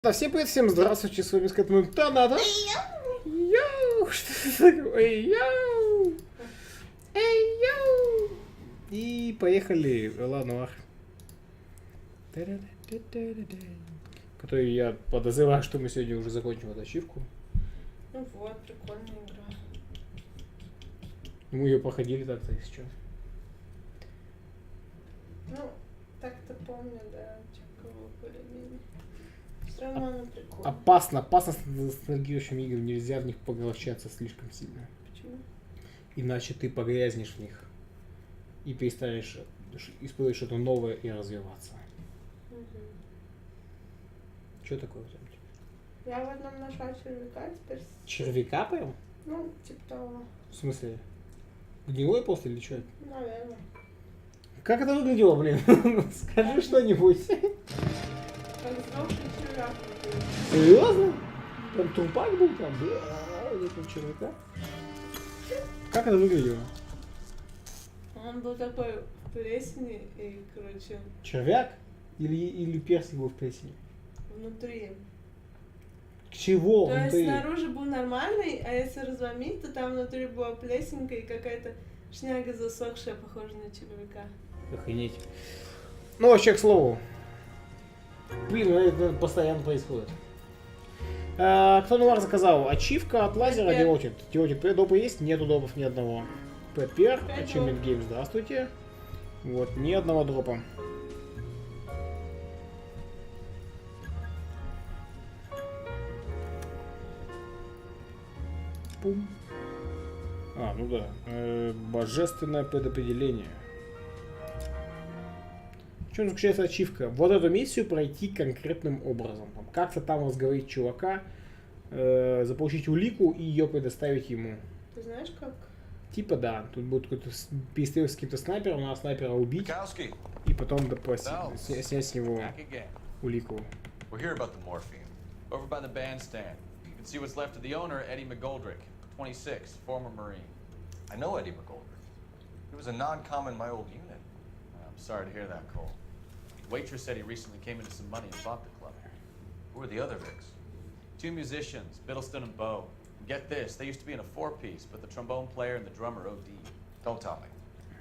Да, всем привет, всем здравствуйте, с вами Скотман Танада. Йоу, что это такое? Йоу, йоу. И поехали в Noire. Который я подозреваю, что мы сегодня уже закончим эту ачивку. Ну вот, прикольная игра. Мы ее проходили так-то и сейчас. Ну, так-то помню, да, чекового более-менее. Все равно она прикольная. Опасно с ностальгирующими играми, нельзя в них поглощаться слишком сильно. Почему? Иначе ты погрязнешь в них и перестанешь испытывать что-то новое и развиваться. Угу. Что такое у тебя? Я в одном нашла червяка, теперь... Червяка прям? Ну, типа того. В смысле? Гнилой после или что? Наверное. Как это выглядело, блин? Скажи что-нибудь. Как сдохший червяк. Серьезно? Там трупак был там? Этого червяка? Как это выглядело? Он был такой в плесени и, короче, Червяк? Или персик был в плесени? внутри. К чего? То есть Внутри? снаружи был нормальный, а если разломить, то там внутри была плесенка и какая-то шняга засохшая, похожая на червяка. Охренеть. Ну, вообще, к слову. Блин, это постоянно происходит. Кто Noire заказал? Ачивка от лазера Диотит. Диотит, допы есть? Нету допов ни одного. Пеппер, Achievement Game, здравствуйте. Вот, ни одного дропа. Пум. Ну да. Божественное предопределение. В чем заключается ачивка? Вот эту миссию пройти конкретным образом. Как-то там разговорить чувака, заполучить улику и ее предоставить ему. Ты знаешь как? Типа да. Тут будет какой-то перестрелок с каким-то снайпером, надо снайпера убить и потом снять с него улику. You can see what's left of the owner, Eddie McGoldrick, 26, former Marine. I know Eddie McGoldrick. He was a non-com in my old unit. I'm sorry to hear that, Cole. Waitress said he recently came into some money and bought the club. Who are the other Vicks? Two musicians, Biddleston and Bowe. And get this, they used to be in a four-piece, but the trombone player and the drummer OD'd. Don't tell me.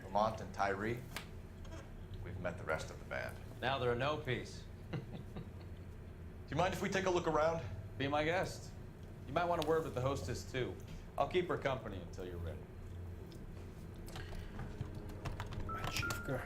Lamont and Tyree? We've met the rest of the band. Now they're a no-piece. Do you mind if we take a look around? Be my guest. You might want to word with the hostess, too. I'll keep her company until you're ready. Ачивка.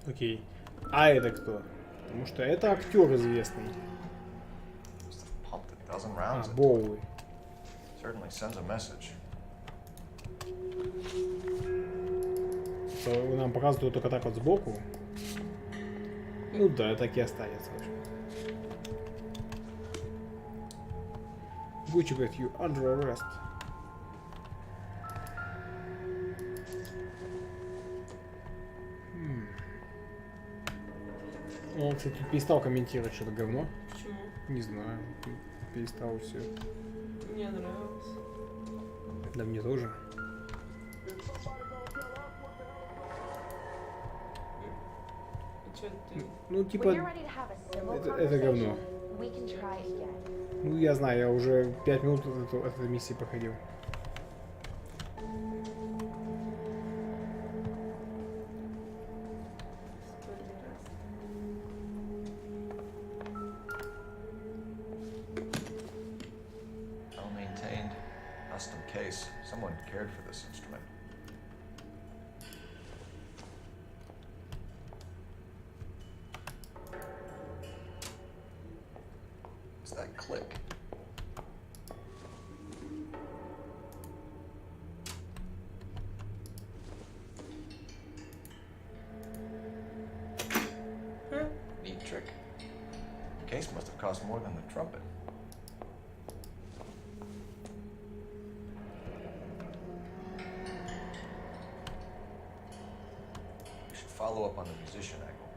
Окей. А это кто? Потому что это актер известный. Pumped a dozen rounds. Боуи. Certainly sends a message. Нам показывают только так вот сбоку. Ну да, так и останется. Gucci with you under arrest. Он, кстати, перестал комментировать что-то говно. Почему? Не знаю. Перестал все. Мне нравилось. Да мне тоже. Что ты? Ну, типа, это говно. Ну, я знаю, я уже 5 минут этой миссии проходил. Well-maintained, custom case. Someone cared for this instrument. What's that click? Neat trick. The case must have cost more than the trumpet. We should follow up on the musician angle.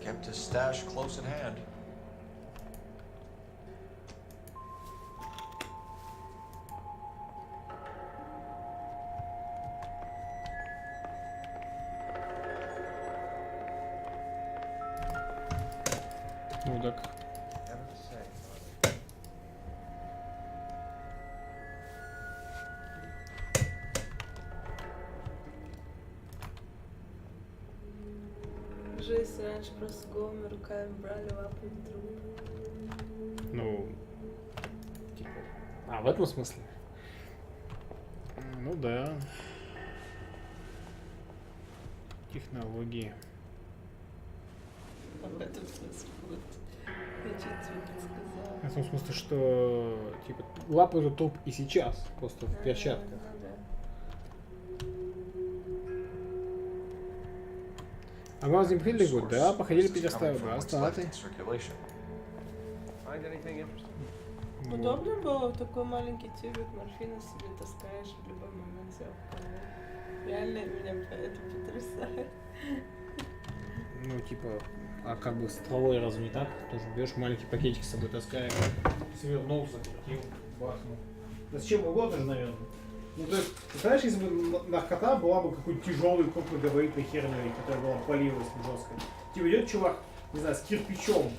Kept his stash close at hand. Ну так. Never the same, are they? Жизнь раньше просто голыми руками брали, лапали труп. Ну, типа, в этом смысле? Ну да. Технологии. А в этом смысле вот. Я что-то тебе подсказала. В том смысле, что типа лапают труп и сейчас, просто в перчатках. Ну да. А мы не приняли год, да? Source. Походили Where's this пить coming from? оставили, What's left оставаты. in circulation? Find anything interesting? Удобно было такой маленький тюбик морфина себе таскаешь в любой момент взял в карман. Реально меня это потрясает. Ну, типа, а как бы с травой разве не так? Тоже берешь маленький пакетик с собой таскаешь, свернул, закрутил, бахнул. Да с чем угодно же, наверное. Ну, то есть, представляешь, если бы наркота была бы какой-то тяжелой крупногабаритной херней, которая была полилась жестко. Типа идет чувак, не знаю, с кирпичом,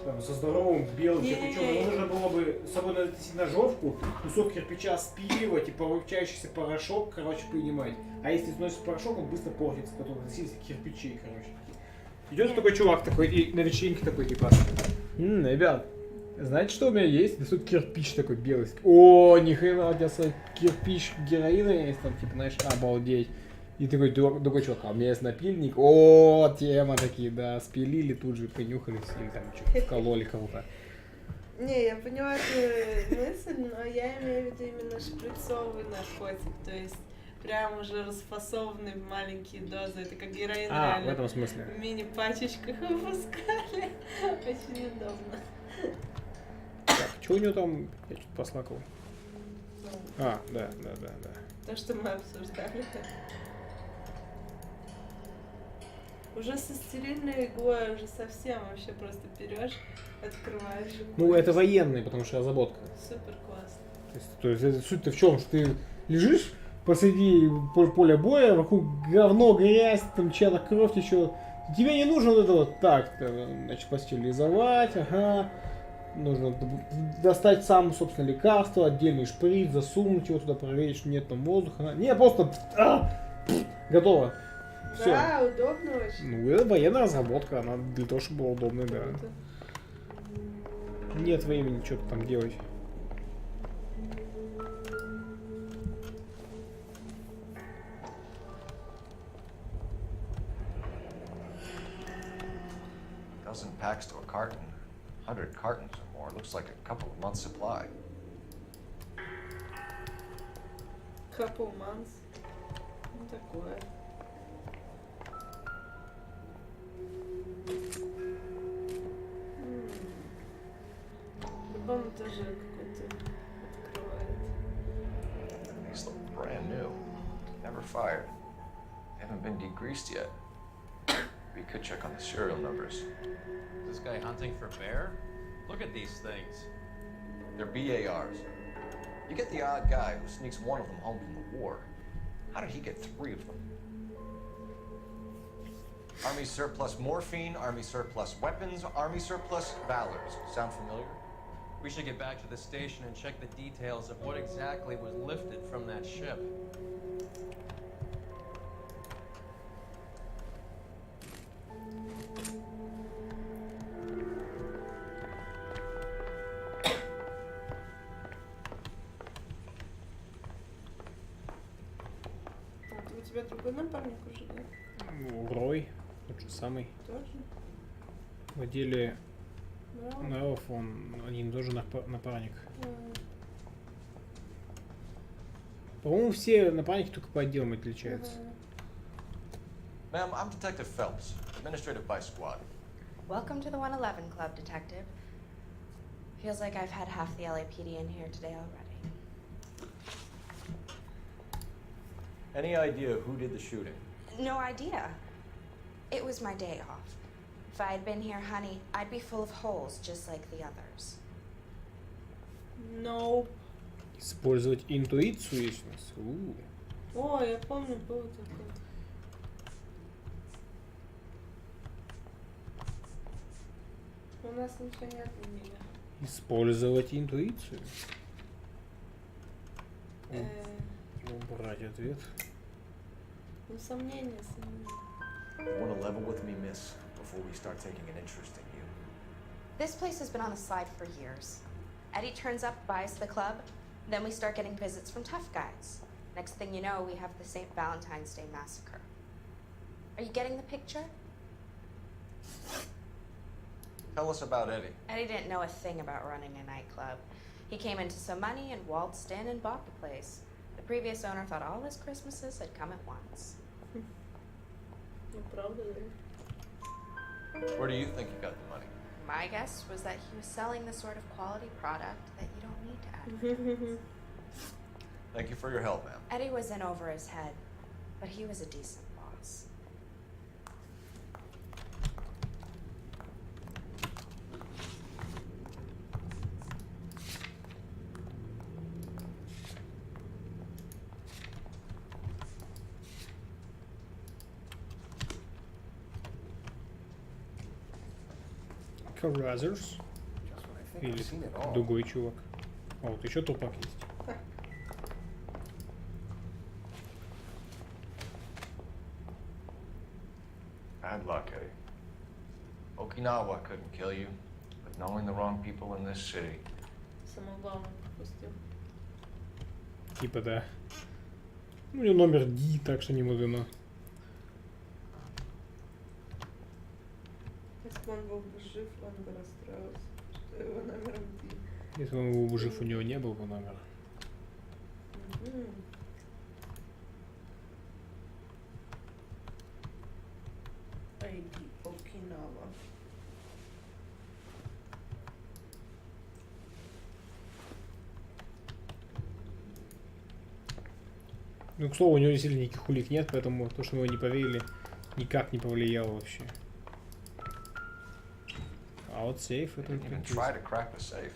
там, со здоровым белым кирпичом, ему нужно было бы с собой носить ножовку, кусок кирпича спиливать и получающийся порошок, короче, принимать. А если сносишь порошок, он быстро портится, потом носились кирпичи, короче. Идет такой чувак такой, и на вечеринке такой, типа, ребят, знаете, что у меня есть? Да тут кирпич такой белый. О, ни хрена, у тебя свой кирпич героина есть, там, типа, знаешь, обалдеть. И такой другой чувак, а у меня есть напильник. О, тема такие, да, спилили, тут же принюхались или там что-то вкололи кого-то. Не, я поняла эту мысль, но я имею в виду именно шприцовый наркотик, то есть прям уже расфасованный в маленькие дозы. Это как героин В реально этом смысле. в мини-пачечках выпускали. Очень удобно. Так, что у него там? Я что-то послакал. Да. То, что мы обсуждали. Уже со стерильной иглой уже совсем вообще просто берешь, открываешь. и Ну, куришь. это военный, потому что разработка. Супер классно. То есть это суть-то в чем? Что ты лежишь посреди поля боя, вокруг говно, грязь, там чья-то кровь еще. Тебе не нужно вот это вот так, значит, пастеризовать, ага. Нужно достать сам, собственно, лекарство, отдельный шприц, засунуть его туда, проверить, что нет там воздуха. Не, просто готово. Все. Да, удобно очень. Ну, это военная разработка, она для того, чтобы была удобной, да. Круто. Нет времени что-то там делать. Dozen packs to a carton. 100 cartons or more. Looks like a couple of months' supply. Couple months. Ну такое. По-моему, тоже какой-то открывает. These look brand new. Never fired. They haven't been degreased yet. We could check on the serial numbers. Is this guy hunting for bear? Look at these things. They're BARs. You get the odd guy who sneaks one of them home from the war. How did he get 3 of them? Army surplus morphine, Army surplus weapons, Army surplus valors. Sound familiar? We should get back to the station and check the details of what exactly was lifted from that ship. А, у тебя другой напарник уже, да? Ну, Рой, тот же самый. Тоже? В отделе Да. Noire он один тоже напарник. По-моему, все напарники только по отделам отличаются. Ma'am, I'm Detective Phelps, Administrative Vice Squad. Welcome to the 111 Club, Detective. Feels like I've had half the LAPD in here today already. Any idea who did the shooting? No idea. It was my day off. If I had been here, honey, I'd be full of holes just like the others. No. Использовать интуицию есть у нас. О, я помню, был такой. нас ничего нет на меня. Использовать интуицию. Э, Убрать ответ. Ну, сомнения. You want to level with me, miss, before we start taking an interest in you? This place has been on the slide for years. Eddie turns up, buys the club, then we start getting visits from tough guys. Next thing you know, we have the St. Valentine's Day massacre. Are you getting the picture? Tell us about Eddie. Eddie didn't know a thing about running a nightclub. He came into some money and waltzed in and bought the place. The previous owner thought all his Christmases had come at once. Ну, правда, да. Where do you think you got the money? My guess was that he was selling the sort of quality product that you don't need to advertise. Thank you for your help, ma'am. Eddie was in over his head, but he was a decent boss. Carruthers. Just when I think Или I've seen it all. другой чувак. А вот еще трупак есть. Bad luck, Eddie. Okinawa couldn't kill you, but knowing the wrong people in this city. Самое главное пропустил. Типа да. У него номер D, так что не мудрено. Если бы он был бы жив, он бы расстроился, что его номером D. Если он был бы жив, у него не был бы номера. ID Окинава. Ну, к слову, у него действительно никаких улик нет, поэтому то, что мы его не поверили, никак не повлияло вообще. А вот сейф это Didn't even try to crack the safe.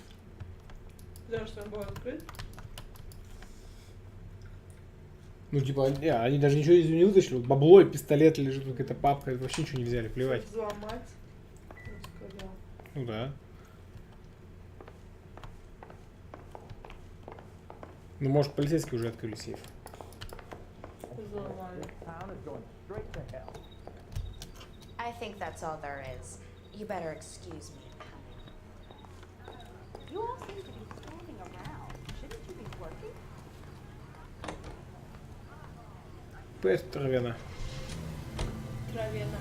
Потому что он был открыт. Ну, типа, они даже ничего не вытащили. Вот бабло и пистолет лежит, какая-то папка, вообще ничего не взяли, плевать. Взломать. Он сказал. Ну да. Ну, может, полицейские уже открыли сейф. Взломали. I think that's all there is. You better excuse me. You all seem to be standing around. Shouldn't you be working? Петровина. Травена.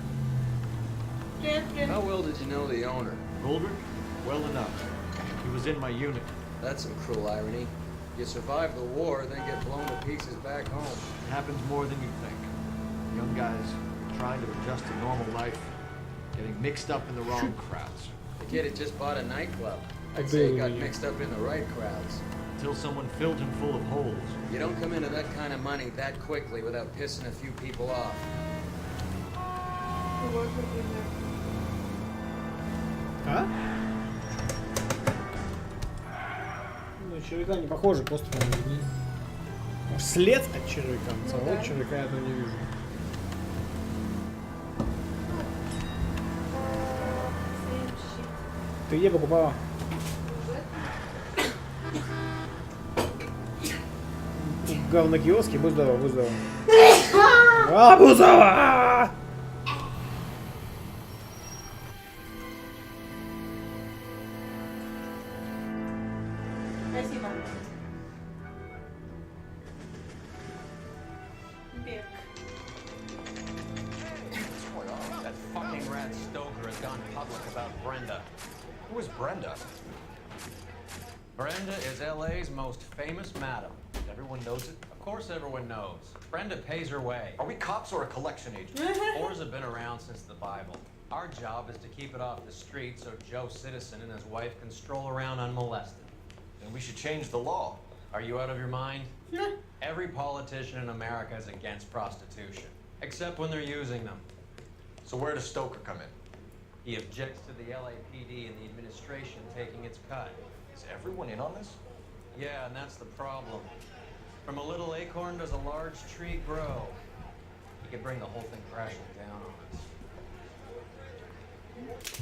Привет, привет. How well did you know the owner? Goldrick? Well enough. He was in my unit. That's some cruel irony. You survive the war, then get blown to pieces back home. It happens more than you think. Young guys trying to adjust to normal life, getting mixed up in the wrong crowds. The kid had just bought a nightclub. I I'd say he do, got yeah. mixed up in the right crowds. Until someone filled him full of holes. You don't come into that kind of money that quickly without pissing a few people off. Вот, например. А? Ну, червяка не похоже, просто может, след от червяка. Ну Самого да. червяка я этого не вижу. Сейф, щит. Ты где покупала? В говнокиоске, будь здоров, будь здоров. А, Бузова! Спасибо. Бег. That fucking rat Stoker has gone public about Brenda. Who is Brenda? Brenda is LA's most famous madam. Everyone knows it? Of course everyone knows. Brenda pays her way. Are we cops or a collection agent? Whores have been around since the Bible. Our job is to keep it off the street so Joe Citizen and his wife can stroll around unmolested. Then we should change the law. Are you out of your mind? Every politician in America is against prostitution, except when they're using them. So where does Stoker come in? He objects to the LAPD and the administration taking its cut. Is everyone in on this? Yeah, and that's the problem. From a little acorn does a large tree grow. He could bring the whole thing crashing down on us.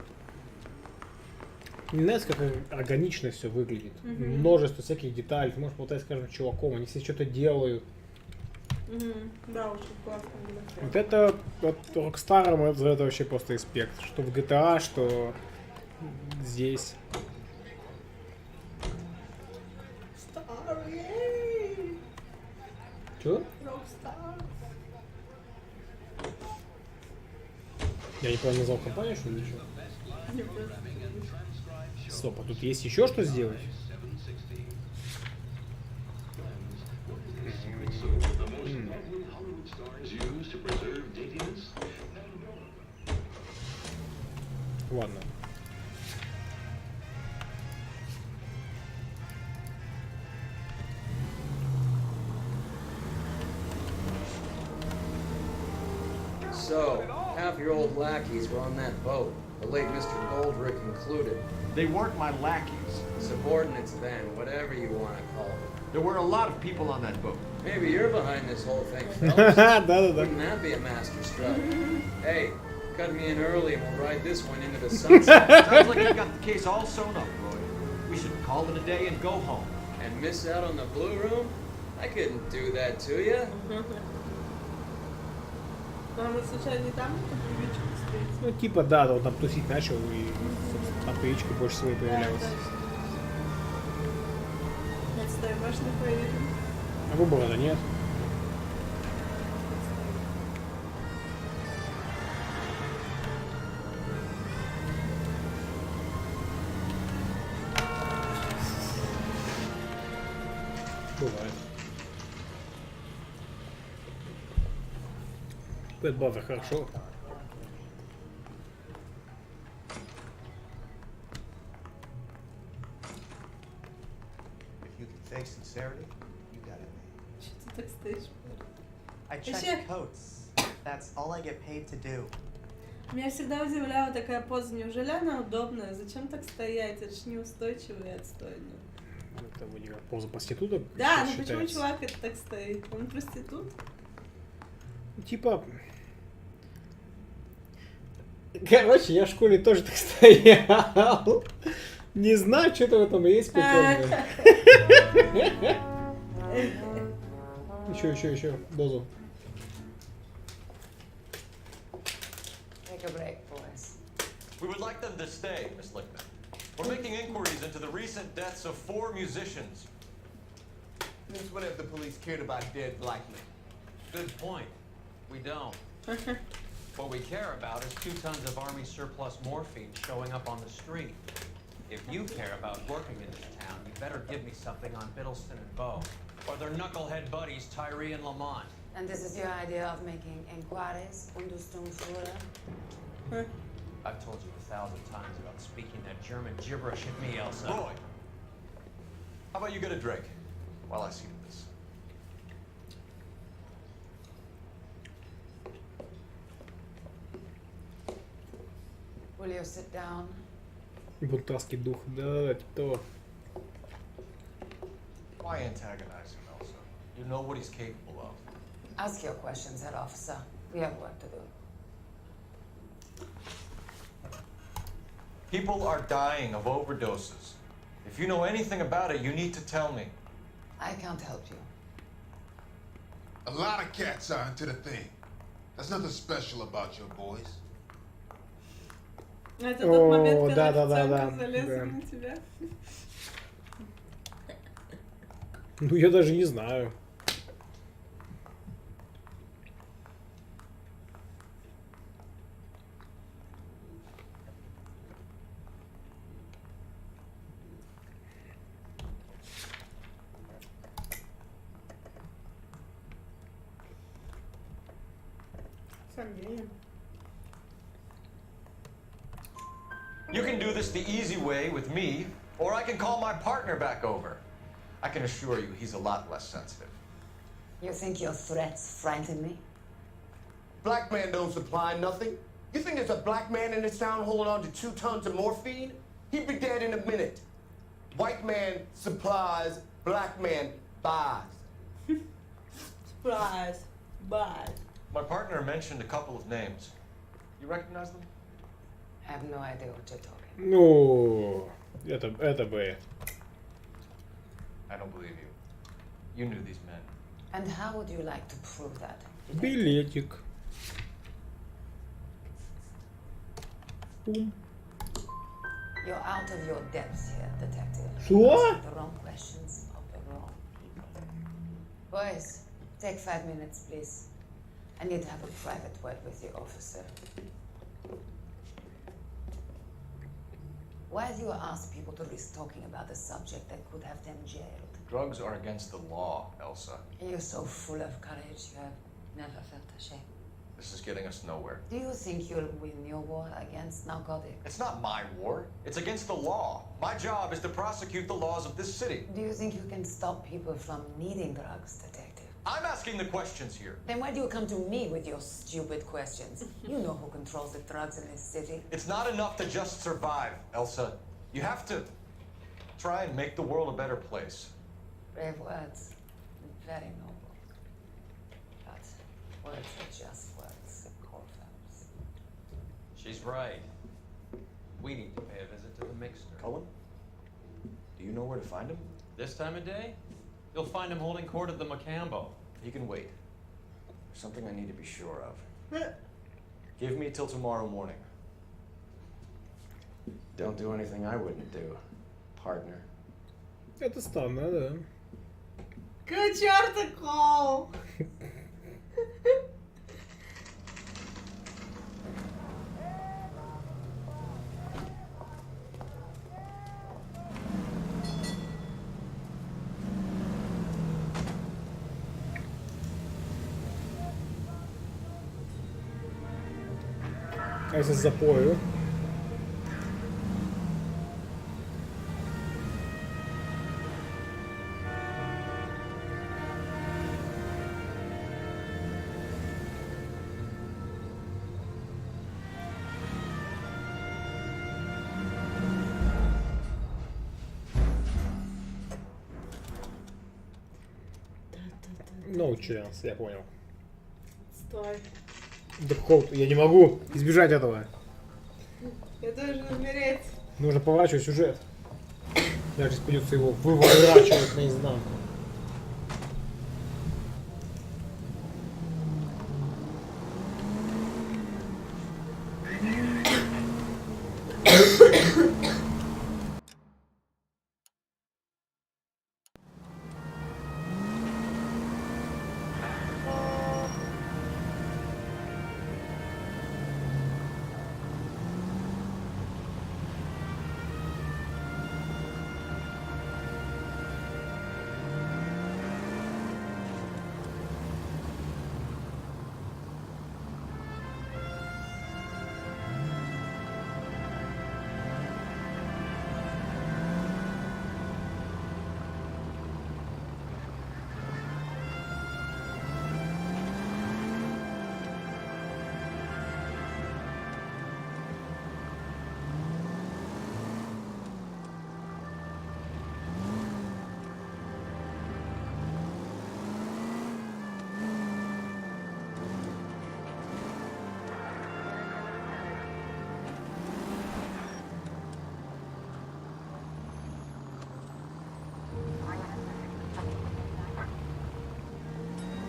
Не нравится, как органично все выглядит. Множество всяких деталей. Ты можешь болтать, скажем, с чуваком, они все что-то делают. Да, очень классно было. Вот это вот Rockstar, это вообще просто респект. Что в GTA, что здесь. Star, ей! Чё? Rockstar. Я неправильно назвал компанию, что ли, ничего? Не просто. Стоп, а тут есть еще что сделать? Ладно. So, half your old lackeys were on that boat, the late Mr. Goldrick included. They weren't my lackeys. Subordinates then, whatever you want to call them. There were a lot of people on that boat. Maybe you're behind this whole thing, fellas. Да-да-да. Wouldn't that be a master stroke? Hey, cut me in early and we'll ride this one into the sunset. Sounds like you got the case all sewn up, Roy. We should call it a day and go home. And miss out on the blue room? I couldn't do that to you. А мы случайно не там эту привычку встретили? Ну, типа, да, он там тусить начал, и собственно, там привычки больше своей появлялась. Отстой, можно поедем? А выбора-то нет. Бывает. Пэтбаза хорошо. If you can fake sincerity, you got it made. Что ты так стоишь? I Вообще- check coats. That's all I get paid to do. Меня всегда удивляла такая поза. Неужели она удобная? Зачем так стоять? Это ж неустойчиво и отстойно. Это вроде как поза проституток. Да, ну считается. почему чувак это так стоит? Он проститут? Типа... Короче, я в школе тоже так стоял. Не знаю, что-то в этом есть прикольное. Еще, дозу. Take a break, boys. We would like them to stay, Miss Lickman. We're making inquiries into the recent deaths of 4 musicians. Since when have the police cared about dead black men? Good point. We don't. What we care about is 2 tons of Army surplus morphine showing up on the street. If you care about working in this town, you better give me something on Biddleston and Bow, or their knucklehead buddies Tyree and Lamont. And this is your idea of making inquiries under stone floor? I've told you 1,000 times about speaking that German gibberish at me, Elsa. Roy, how about you get a drink while I see to this? Will you sit down? Бунтарский дух, да, типа того. Why antagonize him, Elsa? You know what he's capable of. Ask your questions, head officer. We have work to do. People are dying of overdoses. If you know anything about it, you need to tell me. I can't help you. A lot of cats are into the thing. There's nothing special about your boys. Это тот момент, когда да. официантка залезла на тебя. Ну, я даже не знаю. Сомнение. You can do this the easy way with me, or I can call my partner back over. I can assure you he's a lot less sensitive. You think your threats frighten me? Black man don't supply nothing. You think there's a black man in this town holding on to 2 tons of morphine? He'd be dead in a minute. White man supplies, black man buys. Surprise. Bye. My partner mentioned a couple of names. You recognize them? I have no idea what you're talking. Ну, Это Б. I don't believe you. You knew these men. And how would you like to prove that? Билетик. Пум. You're out of your depth here, detective. Что? Asking the wrong questions of the wrong people. Boys, take 5 minutes, please. I need to have a private word with the officer. Why do you ask people to risk talking about a subject that could have them jailed? Drugs are against the law, Elsa. You're so full of courage, you have never felt ashamed. This is getting us nowhere. Do you think you'll win your war against narcotics? It's not my war. It's against the law. My job is to prosecute the laws of this city. Do you think you can stop people from needing drugs, detective? I'm asking the questions here. Then why do you come to me with your stupid questions? You know who controls the drugs in this city. It's not enough to just survive, Elsa. You have to try and make the world a better place. Brave words. Very noble. But words are just words, Corpham's. She's right. We need to pay a visit to the mixer. Cullen? Do you know where to find him? This time of day? You'll find him holding court at the Macambo. He can wait. There's something I need to be sure of. Give me till tomorrow morning. Don't do anything I wouldn't do, partner. Это странно, да. Какой чёрта кол? А если запою? No chance, я понял. Стой. Да какого-то я не могу избежать этого. Я должен умереть. Нужно поворачивать сюжет. Даже если придется его выворачивать наизнанку.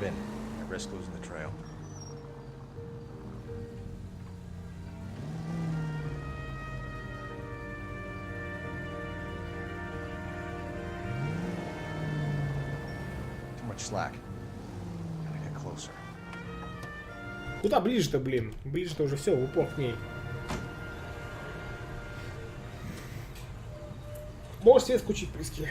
Ben, I risk losing the trail. Too much slack. Gotta get closer. Куда ближе-то, блин? Ближе-то уже все, в упор к ней. Можешь себе включить приски.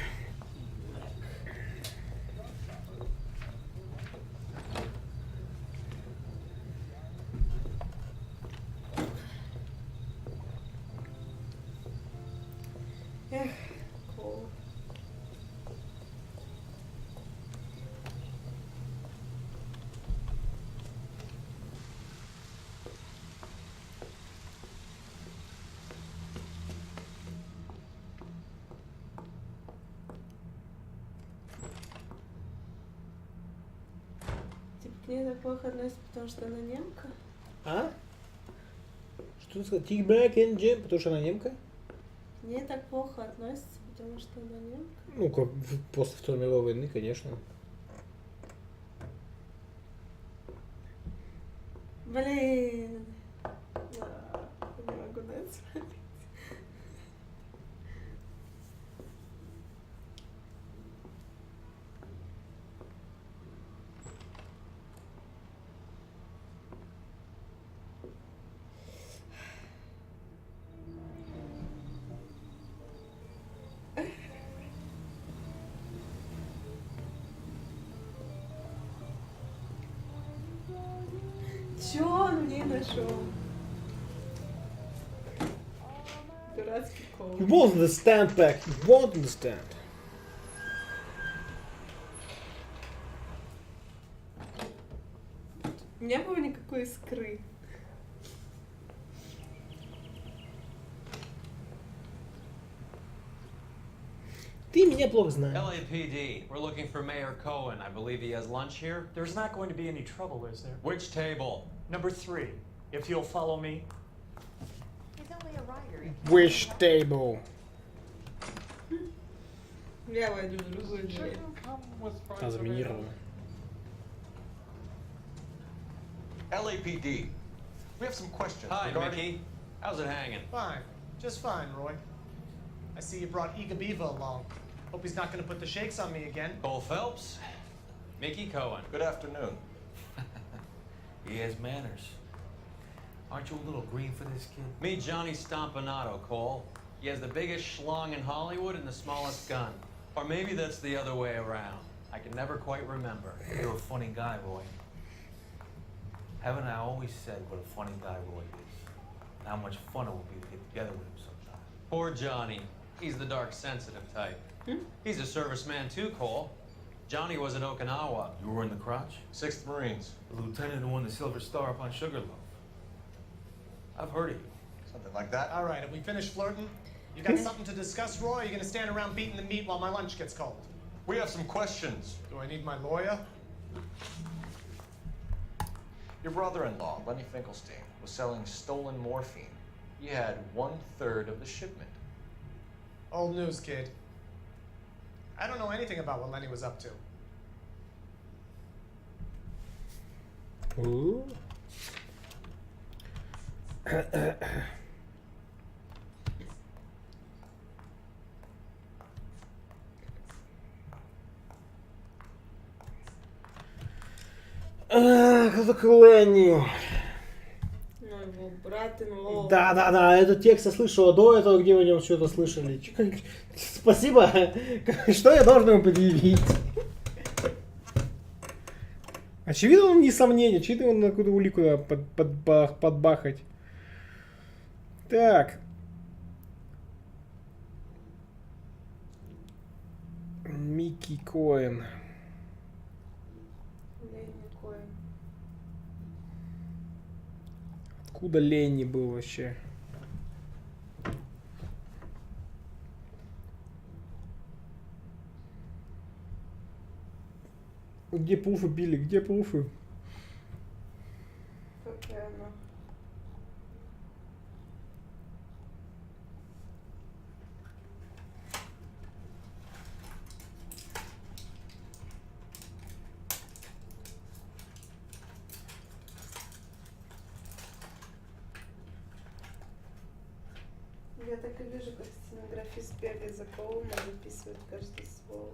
Эх, кол. Типа к ней так плохо относится, потому что она немка? А? Что ты сказал? Take back and jam, потому что она немка? К ней так плохо относятся, потому что она немка. Ну, как после Второй мировой войны, конечно. Блин. Да, не могу на это смотреть. Чё он в ней нашел? Дурацкий кол. You won't understand, Pack. You won't understand. Не было никакой искры. Ты меня плохо знаешь. LAPD, we're looking for Mayor Cohen. I believe he has lunch here. There's not going to be any trouble, is there? Which table? Number 3, if you'll follow me. He's only a writer. Wish table. Я войду в другую дверь. Та заминирована. LAPD, we have some questions Hi, regarding... Mickey. How's it hanging? Fine. Just fine, Roy. I see you brought Ika Beaver along. Hope he's not going to put the shakes on me again. Cole Phelps. Mickey Cohen. Good afternoon. He has manners. Aren't you a little green for this kid? Meet Johnny Stompanato, Cole. He has the biggest schlong in Hollywood and the smallest gun. Or maybe that's the other way around. I can never quite remember. You're a funny guy, Roy. Haven't I always said what a funny guy Roy is? And how much fun it would be to get together with him sometime. Poor Johnny. He's the dark, sensitive type. He's a serviceman too, Cole. Johnny was at Okinawa. You were in the crotch? 6th Marines. The lieutenant who won the Silver Star up on Sugarloaf. I've heard of you. Something like that. All right, have we finished flirting? You got something to discuss, Roy? Or are you going to stand around beating the meat while my lunch gets cold? We have some questions. Do I need my lawyer? Your brother-in-law, Lenny Finkelstein, was selling stolen morphine. He had 1/3 of the shipment. Old news, kid. I don't know anything about what Lenny was up to. Ooh. Ах, это Ленни. Ну, его брат-in-law. Да, этот текст я слышал до этого, где вы о нем что-то слышали. Спасибо. Что я должен ему предъявить? Очевидно, он не сомнение. Очевидно, он на какую-то улику подбахать. Так. Микки Коэн. Откуда Ленни был вообще? Где пруфы били? Где пруфы? Какая она? Я так и вижу, как стенографист бегает за Коулом и записывает каждое слово.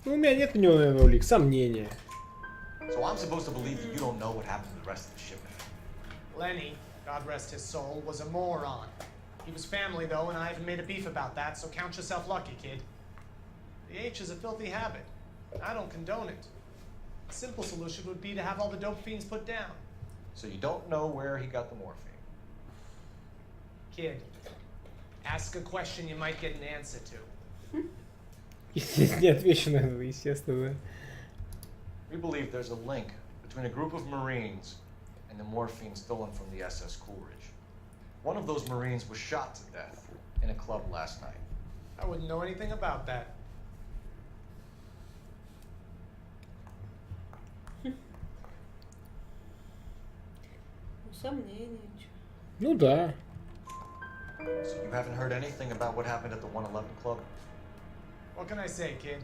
Ну, у меня нет у него, наверное, улик. Сомнения. So I'm supposed to believe that you don't know what happened to the rest of the shipment. Lenny, God rest his soul, was a moron. He was family, though, and I haven't made a beef about that, so count yourself lucky, kid. The H is a filthy habit. I don't condone it. A simple solution would be to have all the dope fiends put down. So you don't know where he got the morphine? Kid, ask a question you might get an answer to. Не отвечу на это, естественно. We believe there's a link between a group of Marines and the morphine stolen from the SS Coolidge. One of those Marines was shot to death in a club last night. I wouldn't know anything about that. Сомнения. Ну да. So you haven't heard anything about what happened at the 111 Club? What can I say, kid?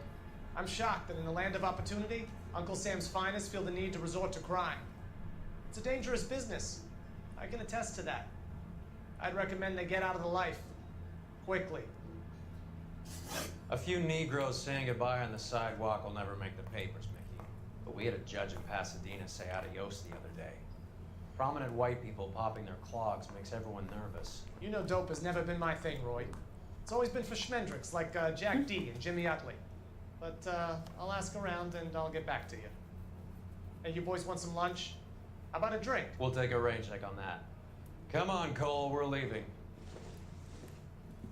I'm shocked that in the land of opportunity, Uncle Sam's finest feel the need to resort to crime. It's a dangerous business. I can attest to that. I'd recommend they get out of the life. Quickly. A few Negroes saying goodbye on the sidewalk will never make the papers, Mickey. But we had a judge in Pasadena say adios the other day. Prominent white people popping their clogs makes everyone nervous. You know dope has never been my thing, Roy. It's always been for schmendricks like Jack D and Jimmy Utley. But I'll ask around and I'll get back to you. Hey, you boys want some lunch? How about a drink? We'll take a rain check on that. Come on, Cole, we're leaving.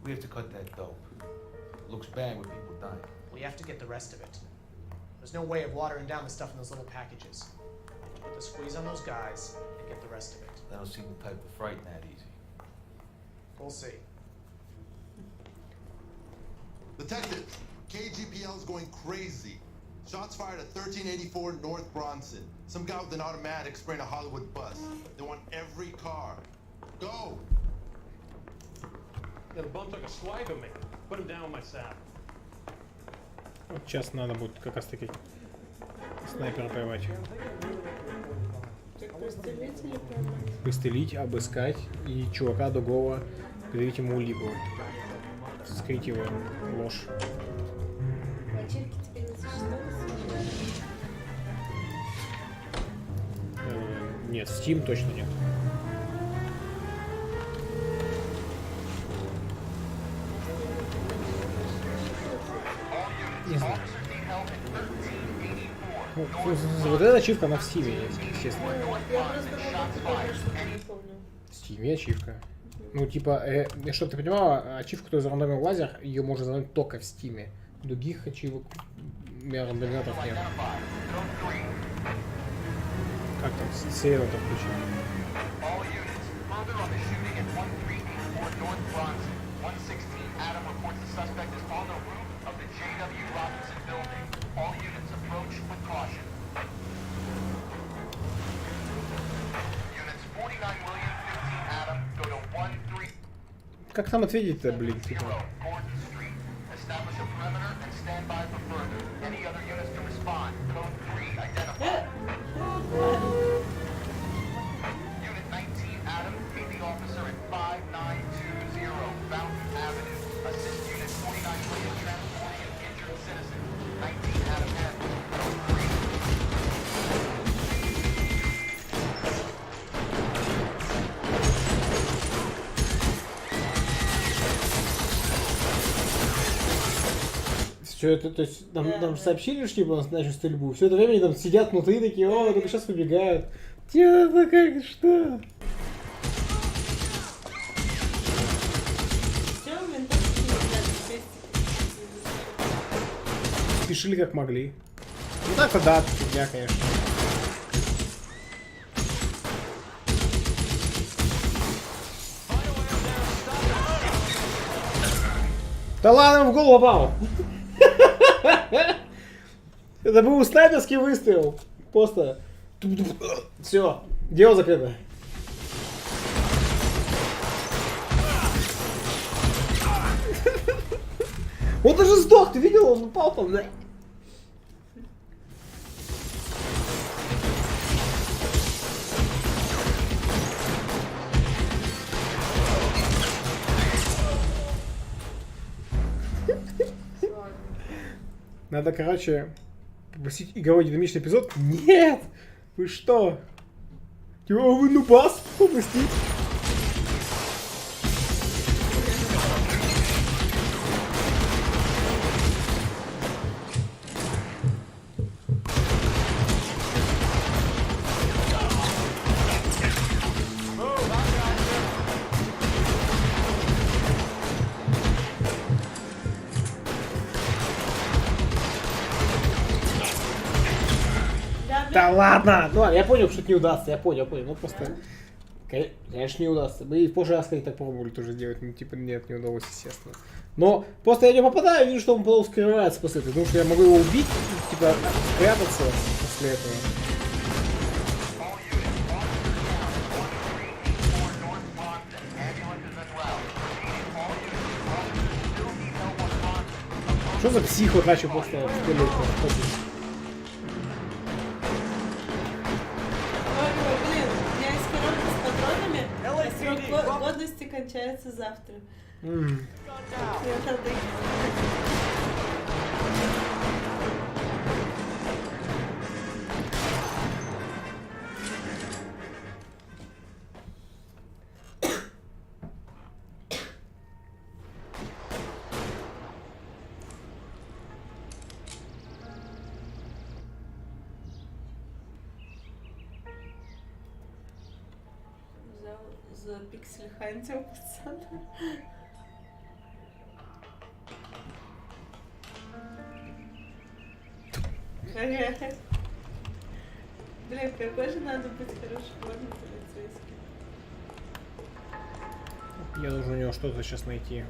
We have to cut that dope. It looks bad when people die. We have to get the rest of it. There's no way of watering down the stuff in those little packages. Put the squeeze on those guys and get the rest of it. They don't seem the type to frighten that easy. We'll see. Detective, KGPL is going crazy. Shots fired at 1384 North Bronson. Some guy with an automatic spraying a Hollywood bus. They want every car. Go! The bum took a swipe at me. Put him down with my saddle. Вот сейчас надо будет как раз таки снайпера поймать. Пристрелить, обыскать и чувака другого предъявить ему улику. Скрыть его ложь. Вечерки теперь не существует? Нет, Steam точно нет. Не знаю. Ну, вот эта ачивка, она в Steam, естественно. Я просто помню, что не помню. В Steam ачивка. Ну, типа, чтобы ты понимала, ачивку, которую зарандомил лазер, ее можно заранить только в Steam. Других ачивок рандомизаторов нет. Как там, сейвер-то включен? Как там ответить-то, блин, типа? Что это, то есть, нам сообщили, что типа начали стрельбу, все это время они там сидят внутри, такие, о, только сейчас выбегают. Типа, как, что? Спешили как могли. Ну так-то да, фигня, конечно. Да ладно, ему в голову попал. Это был снайперский выстрел. Просто. Все, дело закрыто. Он даже сдох, ты видел? Он упал там, да? Надо, короче, попросить игровой динамичный эпизод. Нет! Вы что? Типа, вы нубас попросить? Да ладно! Ну ладно, я понял, что это не удастся, я понял. Ну просто, конечно, не удастся. Мы и в прошлый раз, так пробовали тоже сделать, ну типа нет, не удалось, естественно. Но просто я не попадаю, вижу, что он потом скрывается после этого, потому что я могу его убить, типа спрятаться после этого. Что за псих вот начал просто стрелять? Ой, блин, у меня есть коробка с патронами, а срок годности кончается завтра. За пиксель хантил, пацан. Блин, какой же надо быть хороший форме полицейский. Я должен у него что-то сейчас найти.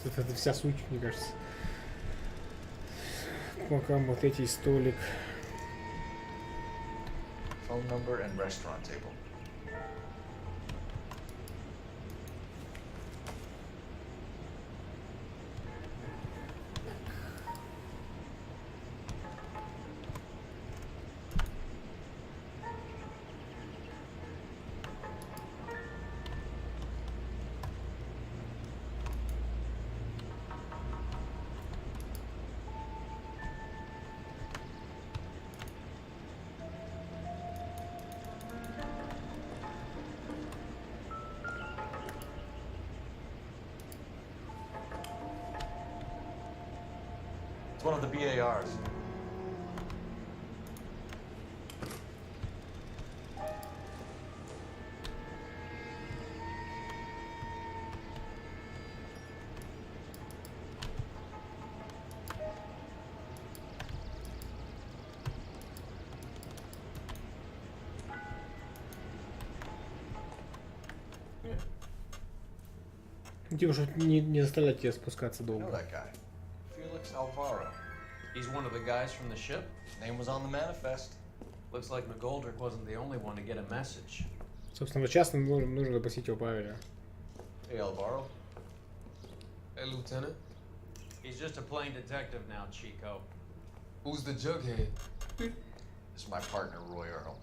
Вот это вся суть, мне кажется. Пока вот эти столик. Phone number and restaurant table. It's one of the BARs. Типа, чтобы не заставлять тебя спускаться I know долго. that guy. Felix Alvaro. He's one of the guys from the ship? Name was on the manifest. Looks like McGoldrick wasn't the only one to get a message. Собственно, часто нужно допросить его правильно. Hey, Alvaro. Hey, Lieutenant. He's just a plain detective now, Chico. Who's the jughead? This is my partner, Roy Earl.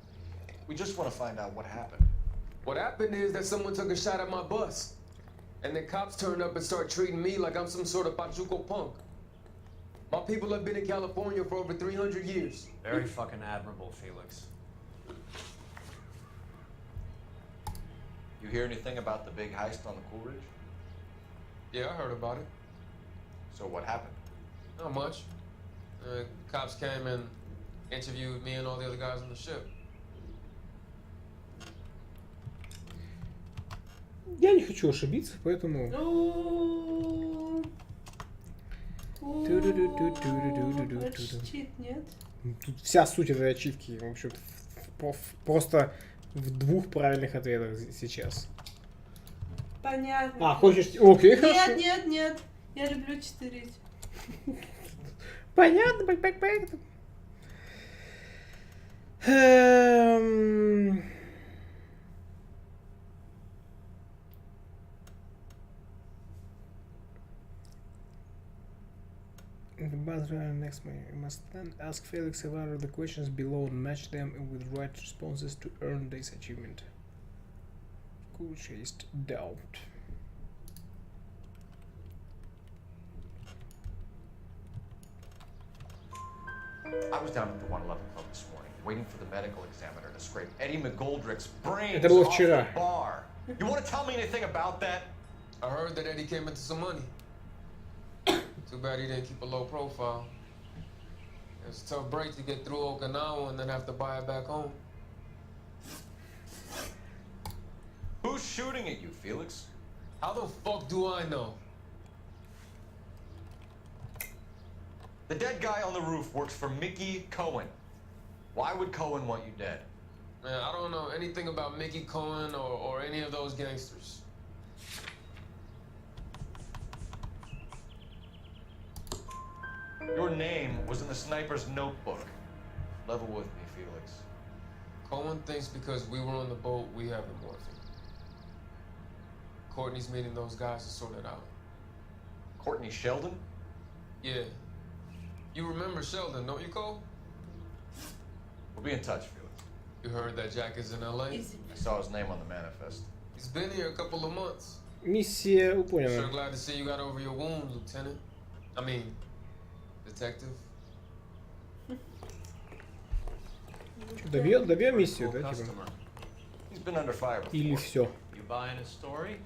We just want to find out what happened. What happened is that someone took a shot at my bus. And then cops turned up and start treating me like I'm some sort of Pachuco punk. My people have been in California for over 300 years. Very fucking admirable, Felix. You hear anything about the big heist on the Cool Ridge? Yeah, I heard about it. So what happened? Not much. Cops came and interviewed me and all the other guys on the ship. Я не хочу ошибиться, поэтому... Это чит, нет? Тут вся суть этой ачивки, в общем-то, просто в двух правильных ответах сейчас. Понятно. А, хочешь... Окей, хорошо. Нет. Я люблю читерить. Понятно, понятно. The bus driver next me must then ask Felix Alvaro the questions below and match them with right responses to earn this achievement. Cool chased doubt. I was down at the 111 Club this morning, waiting for the medical examiner to scrape Eddie McGoldrick's brains Это было off вчера. the bar. You want to tell me anything about that? I heard that Eddie came into some money. Too bad he didn't keep a low profile. It's a tough break to get through Okinawa and then have to buy it back home. Who's shooting at you, Felix? How the fuck do I know? The dead guy on the roof works for Mickey Cohen. Why would Cohen want you dead? Man, I don't know anything about Mickey Cohen or any of those gangsters. Your name was in the sniper's notebook. Level with me, Felix. Owen thinks because we were on the boat, we have the morphine. Courtney's meeting those guys to sort it out. Courtney Sheldon? Yeah. You remember Sheldon, don't you, Cole? We'll be in touch, Felix. You heard that Jack is in LA? I saw his name on the manifest. He's been here a couple of months. Миссия Sure выполнена. glad to see you got over your wound, Lieutenant. I mean, Detective. Добьем миссию, да, типа? Customer. He's been under fire before. Или все. You buying a story?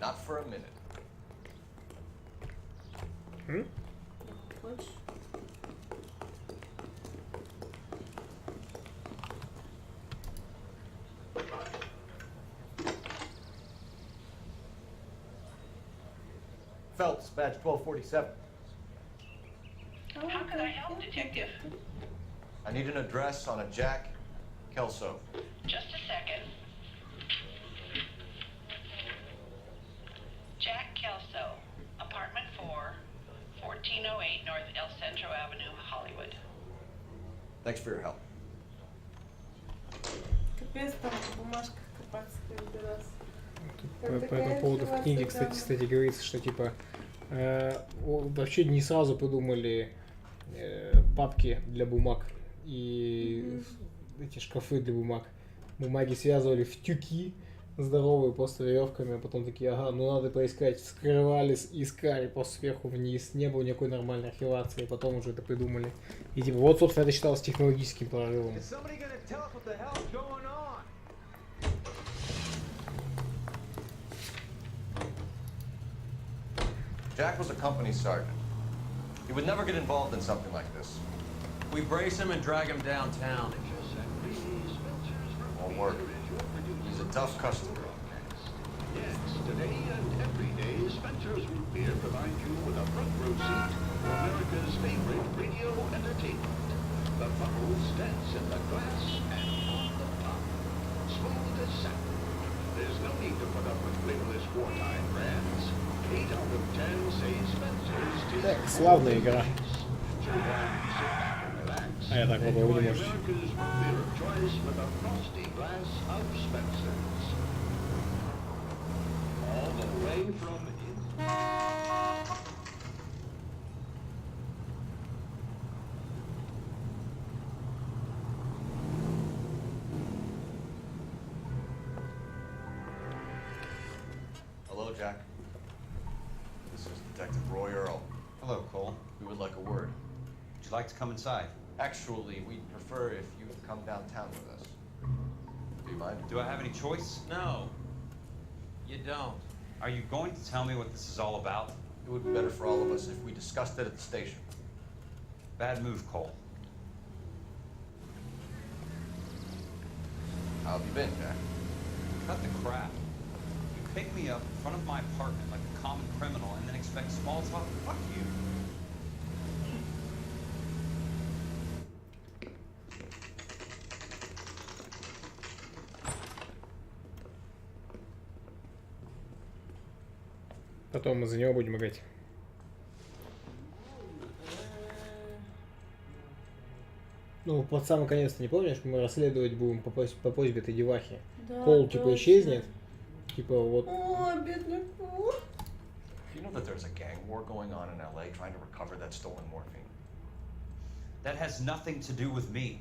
Not for a minute. Хочешь? Phelps, badge 1247. How can I help, Detective? I need an address on a Jack Kelso. Just a second. Jack Kelso, apartment 4, 1408 North El Centro Avenue, Hollywood. Thanks for your help. Капец, там в бумажках копаться каждый раз. По этому поводу в книге, кстати, говорится, что типа вообще не сразу придумали папки для бумаг и эти шкафы для бумаг. Бумаги связывали в тюки здоровые просто веревками, а потом такие, ага, ну надо поискать, скрывали, искали просто сверху вниз, не было никакой нормальной архивации, потом уже это придумали. И типа вот, собственно, это считалось технологическим прорывом. Jack was a company sergeant. He would never get involved in something like this. We brace him and drag him downtown. Won't work. He's a tough customer. Yes, today and every day, Spencer's Root Beer provides you with a front row seat for America's favorite radio entertainment. The bubbles dance in the glass and on the top. Smooth as satin. There's no need to put up with flavorless wartime brands. 8 out of 10 say Spencer's tastes Славная игра. So sit back and relax. А я так попробую, не Enjoy можешь. America's root beer of choice with a frosty glass of Spencer's. All the way from Hello, Jack. This is Detective Roy Earl. Hello, Cole. We would like a word. Would you like to come inside? Actually, we'd prefer if you would come downtown with us. Do you mind? Do I have any choice? No, you don't. Are you going to tell me what this is all about? It would be better for all of us if we discussed it at the station. Bad move, Cole. How have you been, Jack? Cut the crap. You pick me up in front of my apartment like a common criminal and then expect small talk? Fuck you. Потом мы за него будем играть. Ну, под самый конец, не помнишь, мы расследовать будем по просьбе этой девахи. Да, Кол, типа, точно. исчезнет. Типа, вот. О, бедный Кол. Do you know that there's a gang war going on in LA trying to recover that stolen morphine? That has nothing to do with me.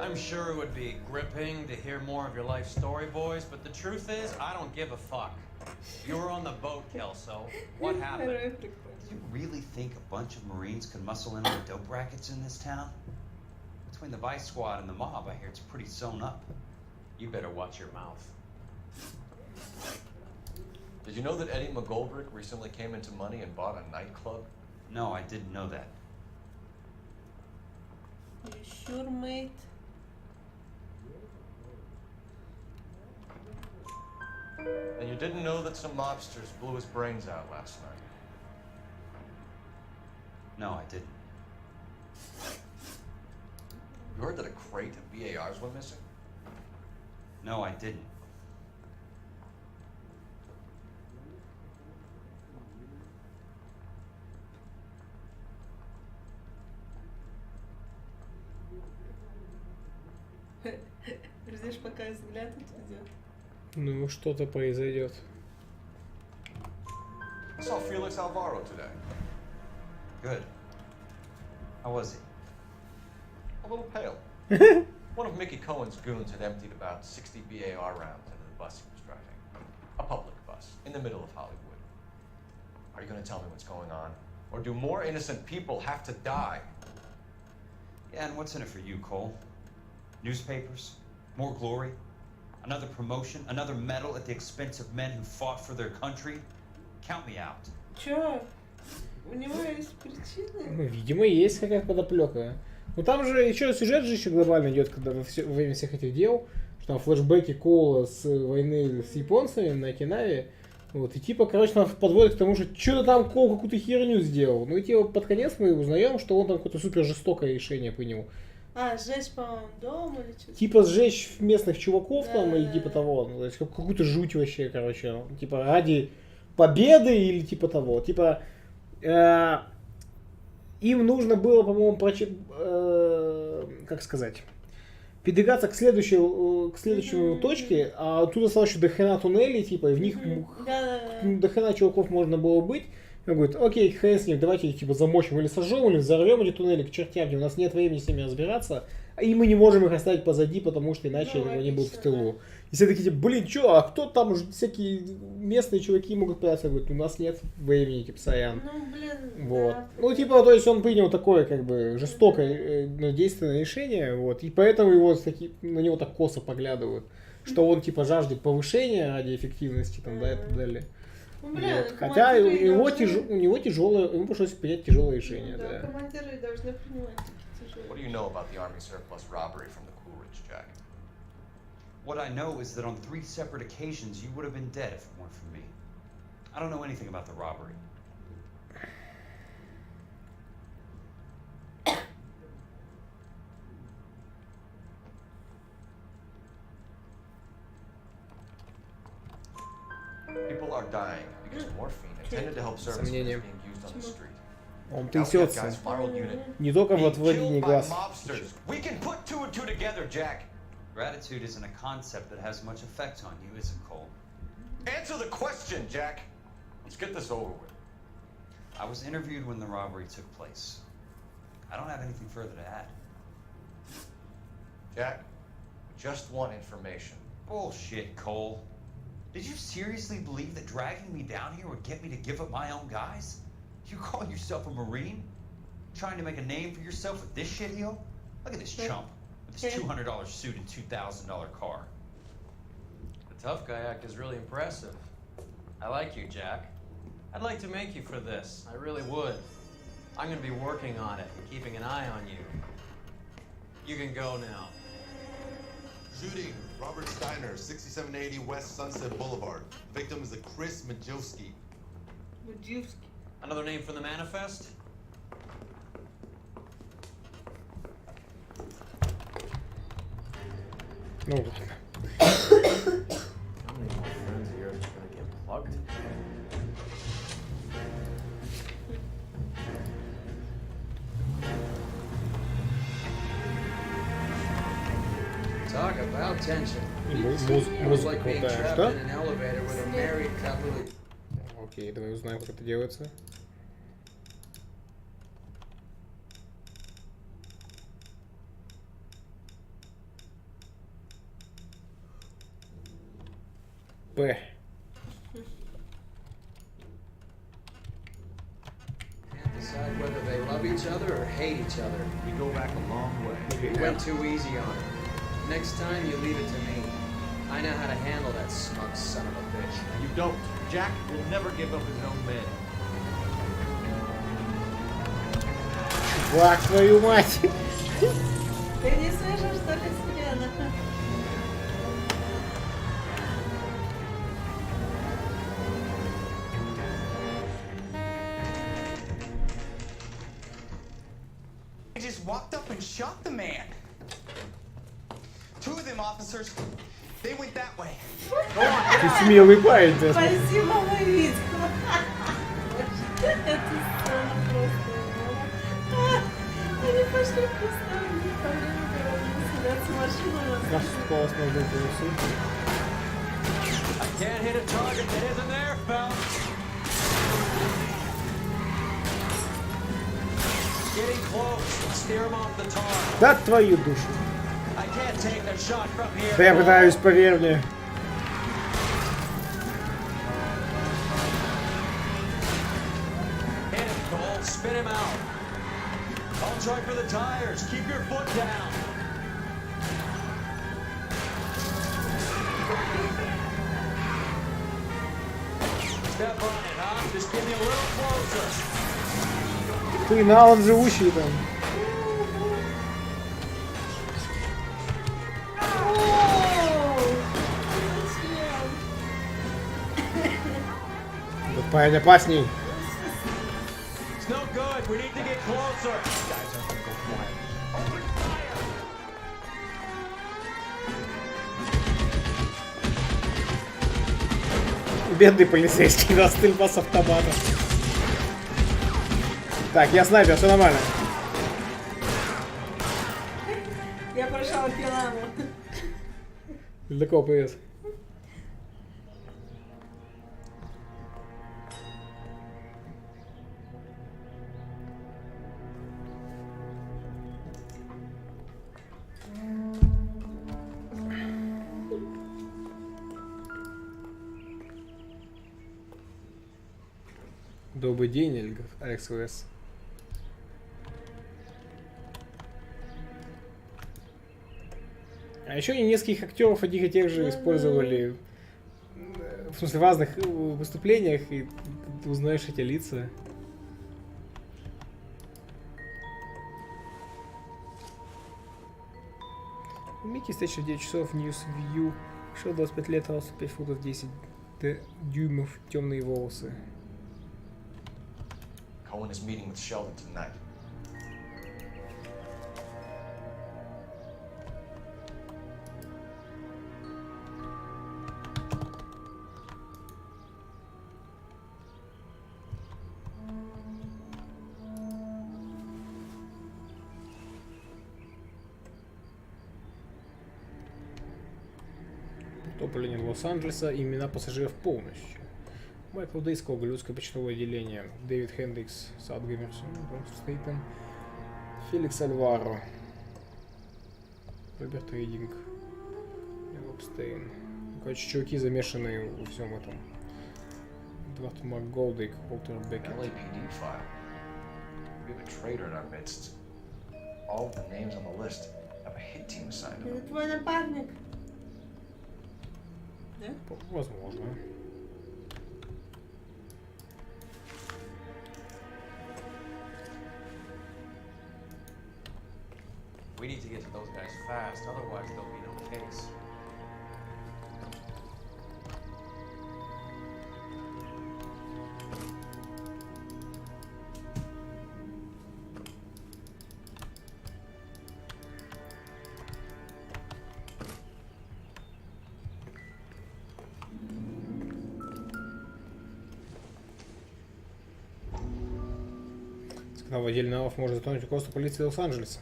I'm sure it would be gripping to hear more of your life story, boys, but the truth is, I don't give a fuck. You were on the boat, Kelso. What happened? Do you really think a bunch of Marines could muscle in on the dope rackets in this town? Between the Vice Squad and the mob, I hear it's pretty sewn up. You better watch your mouth. Did you know that Eddie McGoldrick recently came into money and bought a nightclub? No, I didn't know that. You sure, mate? And you didn't know that some mobsters blew his brains out last night? No, I didn't. You heard that a crate of BARs went missing? No, I didn't. пока взгляд отведет. Ну, что-то произойдет. I saw Felix Alvaro today. Good. How was he? A little pale. One of Mickey Cohen's goons had emptied about 60 BAR rounds into the bus he was driving. A public bus, in the middle of Hollywood. Are you going to tell me what's going on? Or do more innocent people have to die? Yeah, and what's in it for you, Cole? Newspapers? More glory? Another promotion? Another medal at the expense of men who fought for their country? Count me out. Чё? У него есть причины? Ну, видимо, есть какая-то подоплека. Ну там же еще сюжет же еще глобально идет, когда во время всех этих дел, что там флешбеки Коула с войны с японцами на Окинаве. Вот, и типа, короче, нас подводит к тому, что что-то там Коул какую-то херню сделал. Ну и типа под конец мы узнаем, что он там какое-то супер жестокое решение принял. А, сжечь, по-моему, дом или что-то? Типа сжечь местных чуваков там Да. или типа того. Ну, то есть какую-то жуть вообще, короче. Типа ради победы или типа того. Типа им нужно было, по-моему, как сказать, передвигаться к следующей точке, а тут осталось еще дохрена туннелей, типа, и в них дохрена чуваков можно было быть. Он говорит, окей, хрен с ним, давайте их типа замочим или сожжем, или взорвем эти туннели к чертям, у нас нет времени с ними разбираться, и мы не можем их оставить позади, потому что иначе они будут в тылу. И все такие, типа, блин, чё, а кто там всякие местные чуваки могут появиться? Говорит, у нас нет времени, типа, сорян. Ну, блин, Вот. да. Ну, типа, то есть он принял такое, как бы, жестокое, но действенное решение, вот, и поэтому его на него так косо поглядывают, что он, типа, жаждет повышения ради эффективности, там, да, и так далее. Ну, блин, Вот. Хотя у него тяжелое, ему пришлось принять тяжелое решение, Да, да. командиры должны принимать такие тяжелые. What do you know about the Army surplus robbery from the Coolidge, Jack? What I know is that on 3 separate occasions you would have been dead if it weren't for me. I don't know anything about the robbery. People are dying because morphine intended to help service is Сомнения. being used on the street. Он Now we have трясется. guys from our old unit Не только в being отводении killed by глаз. mobsters. We can put 2 and 2 together, Jack. Gratitude isn't a concept that has much effect on you, is it, Cole? Answer the question, Jack. Let's get this over with. I was interviewed when the robbery took place. I don't have anything further to add. Jack, we just want information. Bullshit, Cole. Did you seriously believe that dragging me down here would get me to give up my own guys? You call yourself a Marine? Trying to make a name for yourself with this shitheel? Look at this chump with this $200 suit and $2,000 car. The tough guy act is really impressive. I like you, Jack. I'd like to make you for this. I really would. I'm going to be working on it and keeping an eye on you. You can go now. Shooting, Robert Steiner, 6780 West Sunset Boulevard. The victim is a Chris Majewski. Another name from the manifest? Ну, How many more friends of yours are gonna get plugged? Talk about tension. Музыка It was like being крутая. trapped Что? in an elevator with a married couple. Окей, давай узнаем, как это делается. П. Can't decide whether they love each other or hate each other. We go back a long way. You went too easy on it. Next time, you leave it to me. I know how to handle that smug son of a bitch. You don't. Jack will never give up his own men. Чувак, твою мать! Ты не слышишь, что ли, сирена? They just walked up and shot the man. 2 of them officers, they went that way. Ты смелый парень, ты. Спасибо, мой вид. Это сцена просто. Они пошли в пустыню, по времени That's much more. Раскос нужно полосы. I can't hit a target that isn't there, pal. Getting close. Steer him off the tar. Да твою душу. I can't take the shot from here. Да я пытаюсь, поверь мне. Hit him, Cole. Spin him out. I'll try for the tires. Keep your foot down. Step on it, huh? Just get me a little closer. Ты на он живущий там. Вот парень опасней. It's no good. We need to get closer. Guys, I think go quiet. Open fire. Бедный полицейский на стрельба с автомата. Так, я снайпер, все нормально. Я прошел пиламу. Далеко привет. Добрый день, Алекс ВС. А еще они нескольких актеров одних и тех же использовали, в смысле, в разных выступлениях, и ты узнаешь эти лица. Микки встреча в 9 часов, News View, шел 25 лет, рост 5 футов 10 дюймов, темные волосы. Cohen is meeting with Sheldon tonight. Топление Лос-Анджелеса, имена пассажиров полностью. Майкл Дейского, голливудское почтовое отделение. Дэвид Хендрикс, Саутгемерсон, Стейтен. Феликс Альваро. Роберт Рейдинг. Эпстейн. Короче, чуваки замешанные во всем этом. Эдвард МакГолдик, Уолтер Беккет. LAPD file. We have a traitor in our midst. All of the names on the list have a hit team assigned to them. Это твой напарник. Да? Возможно. We need to get to those guys fast, otherwise there'll be no case. Сказал, отдельный АФ может затронуть руководство полиции Лос-Анджелеса.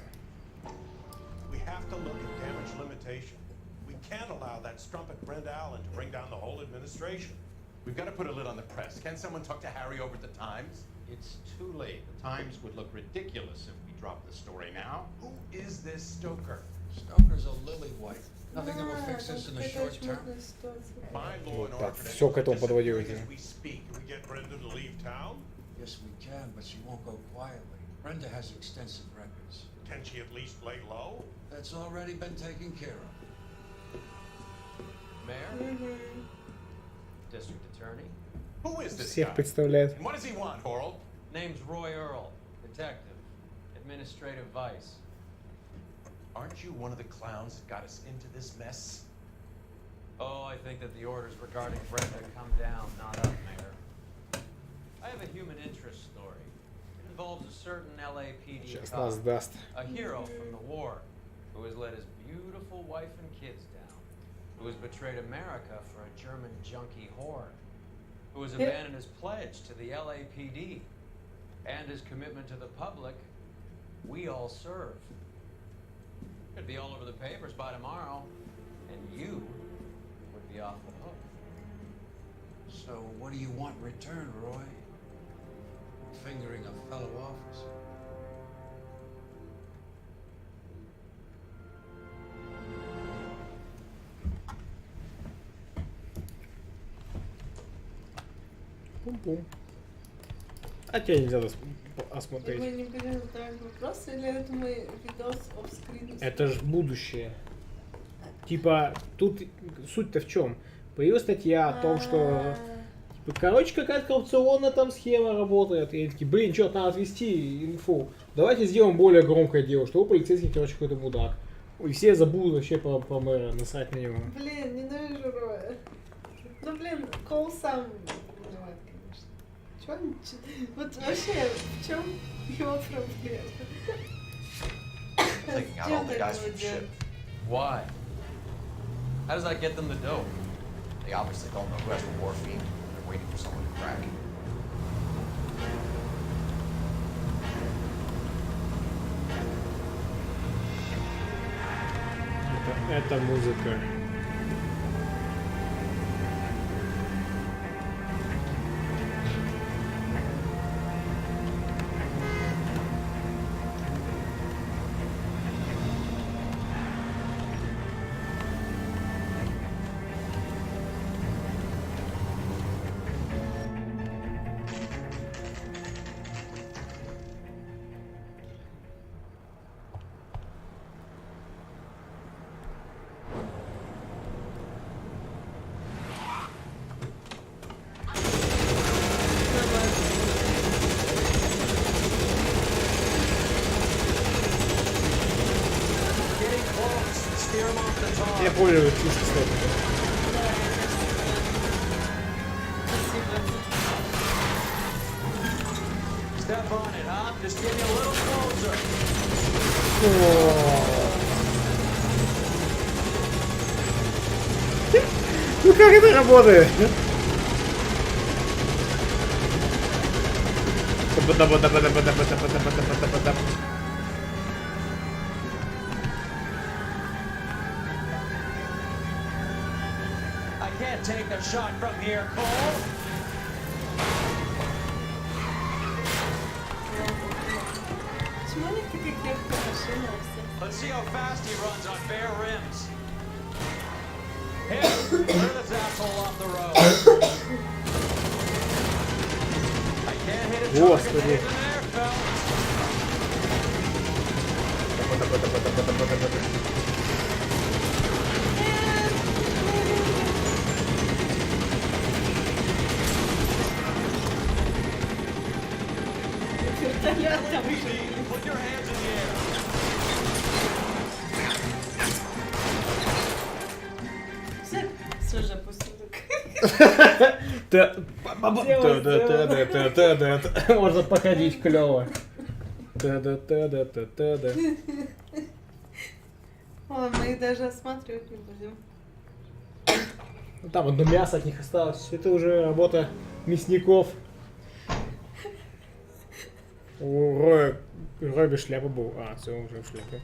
We have to look at damage limitation. We can't allow that strumpet Brenda Allen to bring down the whole administration. We've got to put a lid on the press. Can someone talk to Harry over at the Times? It's too late. The Times would look ridiculous if we dropped the story now. Who is this Stoker? Stoker's a lily-white. Nothing that will fix this in the short term. My law and Так, order все к этому подводилось. as we speak. Can we get Brenda to leave town? Yes, we can, but she won't go quietly. Brenda has extensive records. Can she at least lay low? That's already been taken care of. Mayor? District Attorney? Who is this Всех guy? представляет. And what does he want, Horrell? Name's Roy Earl, detective, administrative vice. Aren't you one of the clowns that got us into this mess? Oh, I think that the orders regarding Brenda come down, not up, Mayor. I have a human interest story. It involves a certain LAPD Сейчас cop, нас даст. a hero from the war, who has let his beautiful wife and kids down, who has betrayed America for a German junkie whore, who has abandoned his pledge to the LAPD, and his commitment to the public we all serve. Could be all over the papers by tomorrow, and you would be off the hook. So what do you want in return, Roy? Fingering a fellow officer. Пум-пум. А тебя нельзя И осмотреть. мы не будем задавать вопросы, или это мы видос офскрин? Это ж будущее. Типа, тут суть-то в чем? Появилась статья о том, что типа, короче, какая-то коррупционная там схема работает. И они такие, блин, что-то надо отвести инфу. Давайте сделаем более громкое дело, что у полицейских, короче, какой-то мудак. И все забудут вообще про мэра, насрать на него. Блин, ненавижу Роя. Ну блин, Коул сам виноват, конечно. Чё он... Вот вообще, в чем его проблема? Taking out all the guys from the ship. Why? How does that get them the dope? They obviously don't know who has the morphine. They're waiting for someone to crack it. Это музыка. Я понял, фишка стоит. Step on it, huh? Just get a little closer. Ну как это работает? I can't take a shot from here, Cole. Почему они такие крепкие машины у всех? Let's see how fast he runs on bare rims. Here, clear this asshole off the road. I can't hit a target Господи. in there, fellas. Put your hands in the air. Все же пусть Можно походить клево. Та-да-та-да-та-та-да. Ой, мы их даже осматривать не будем. Ну, там одно мясо от них осталось. Это уже работа мясников. У Роя без шляпы был. А, все, уже в шляпе.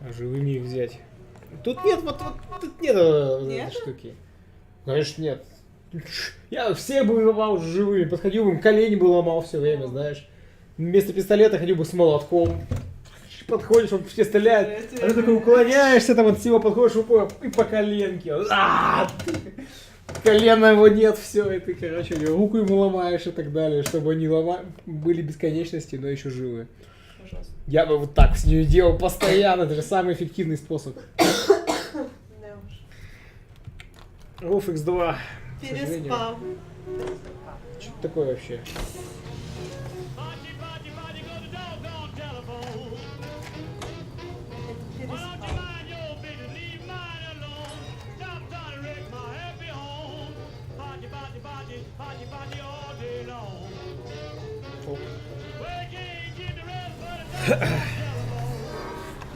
А живыми их взять. Тут нет, вот тут нет этой штуки. Конечно, нет. Я все бы ломал живыми. Подходил бы, им колени бы ломал все время, знаешь. Вместо пистолета ходил бы с молотком. Подходишь, он все стреляет. А ты такой уклоняешься, там от всего подходишь и по коленке. Колена его нет, все, и ты, короче, руку ему ломаешь и так далее, чтобы они были бесконечности, но еще живы. Ужасно. Я бы вот так с нее делал постоянно, это же самый эффективный способ. Да уж. Руф X2. Переспал. Что это такое вообще?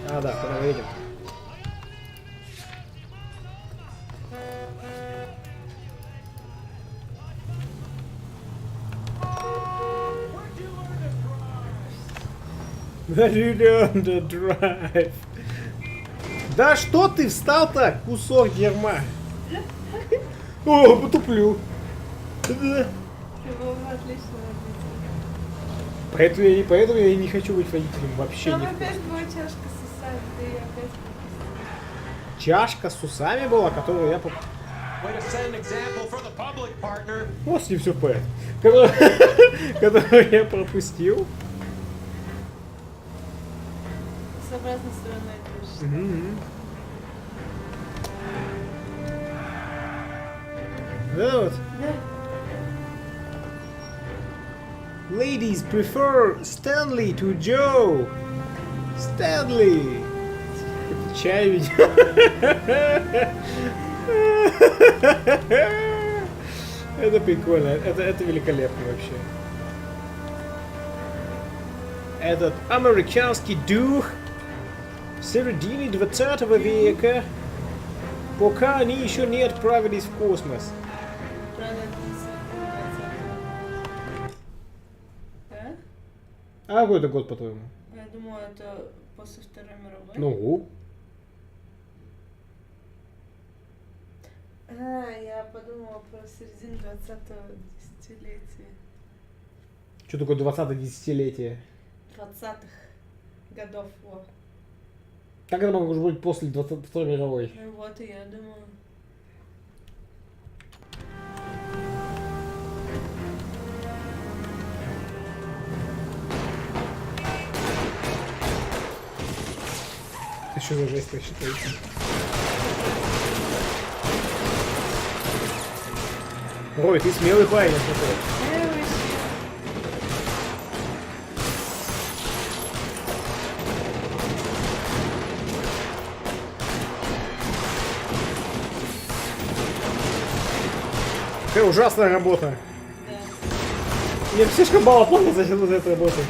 А, да, куда мы едем? On the drive. Да что ты встал так, кусок дерьма? О, потуплю. Отлично. Поэтому я и не хочу быть водителем вообще. Там Ни опять была чашка с усами, да и опять пропустил. Чашка с усами была, которую я... Вот с ним все в порядке. Которую я пропустил. С обратной стороны это Да вот. Ladies prefer Stanley to Joe. Stanley. Это чай, видимо. Это прикольно. Это великолепно вообще. Этот американский дух в середине 20 века, пока они еще не отправились в космос. Да? А какой это год, по-твоему? Я думаю, это после Второй мировой. Ну. Я подумала про середину 20-го десятилетия. Что такое 20-е десятилетие? 20-х годов, вот. Как это может быть после Второй мировой? Ну вот и я думаю. Это что за жесть, как считаете? Рой, ты смелый парень, я смотрю. Какая ужасная работа. Да. Мне слишком мало плана за этой работой.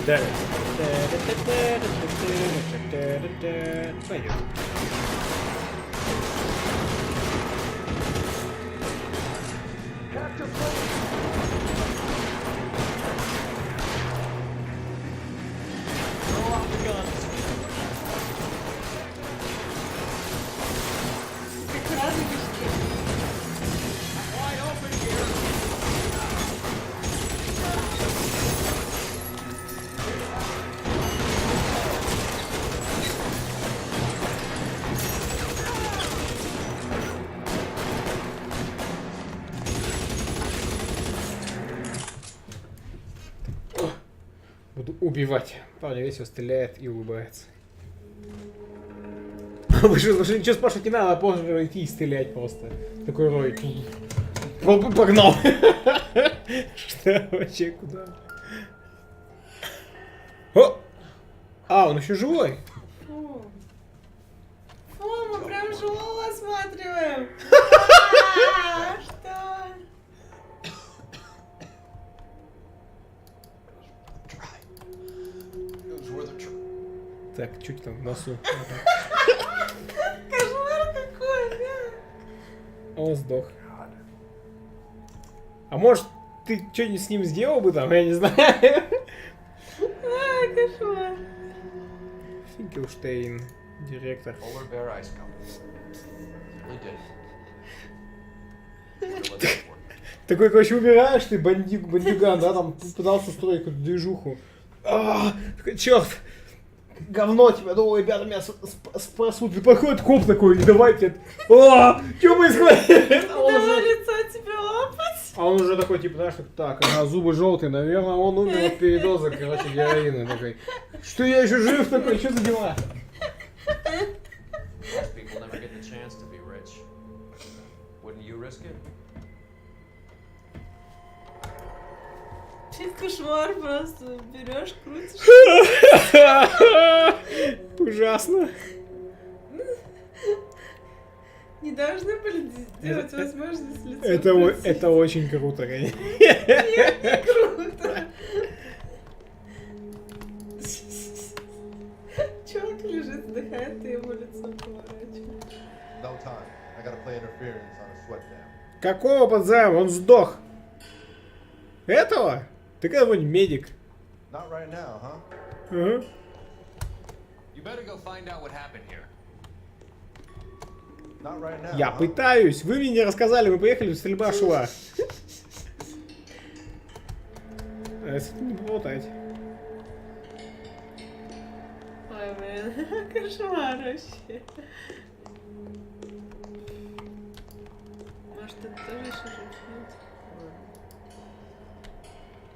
Да. Пойдем. Буду убивать. Парень весело стреляет и улыбается. Вы что, ничего спрашивать не надо, а позже идти и стрелять просто. Такой Рой. Погнал. Что вообще, куда? О! А, он еще живой. Фу, мы прям живого осматриваем. Что? Так, чуть там в носу. Кошмар какой, да? Он сдох. А может, ты что-нибудь с ним сделал бы там, я не знаю. Кошмар. Финкелштейн, директор. Такой, короче, убираешь ты, бандюган, да, там пытался устроить какую-то движуху. Черт! Говно тебя, ну, ребята меня спасут. И подходит коп такой, и давайте. Что происходит? Давай лицо тебе лапать. А он уже такой, типа, знаешь, так, зубы желтые, наверное, он умер от передоза, короче, героина. Такой, что я еще жив такой, что за дела? Кошмар просто. Берешь, крутишь. Ужасно. Не должны были делать возможность лицо. Это очень круто, конечно. Нет, не круто. Чувак лежит, вздыхает, и ему лицо поворачивает. No time. I gotta play interference. experience on a sweat dam. Какого подзайма? Он сдох. Этого? Ты какой-нибудь медик. Not right now, huh? Ага. You better go find out what happened here. Not right now. Я пытаюсь. Вы мне не рассказали, мы поехали, стрельба шла. С этим не поболтать. Ой, блин, кошмар вообще. Может, это тоже еще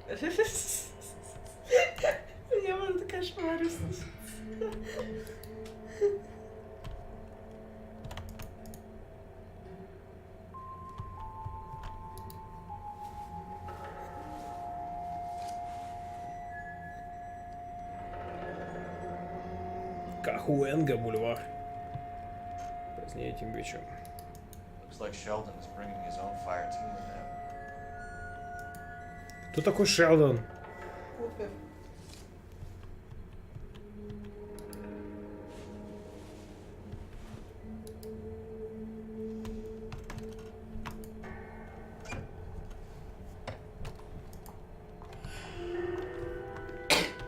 жить? Мне может кошмар снится. Кахуэнга бульвар. Позднее этим вечером. Looks like Sheldon is bringing his own fire team with him. Кто такой Шелдон?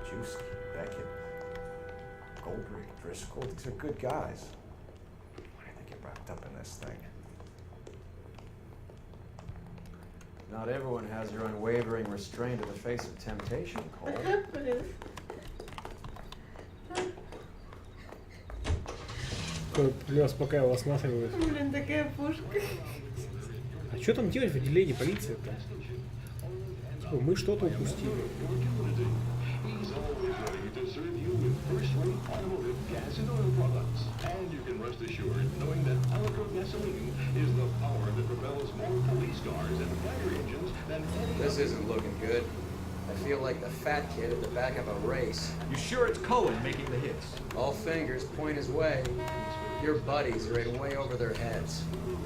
Juicy, Beckett, Goldberg, Driscoll, these are good guys. Why did they get wrapped up in this thing? Not everyone has your unwavering restraint in the face of temptation, Cole. Лёс пока его осматривают. Блин, такая пушка. А что там делать в отделении полиции-то? Типа, мы что-то упустили. He's always ready to serve you with first-rate automotive gas and oil products. And you can rest assured knowing that Alico gasoline is the power that propels more police cars and fire engines than any This isn't looking good. I feel like the fat kid at the back of a race. You sure it's Cohen making the hits? All fingers point his way. Your buddies are in way over their heads.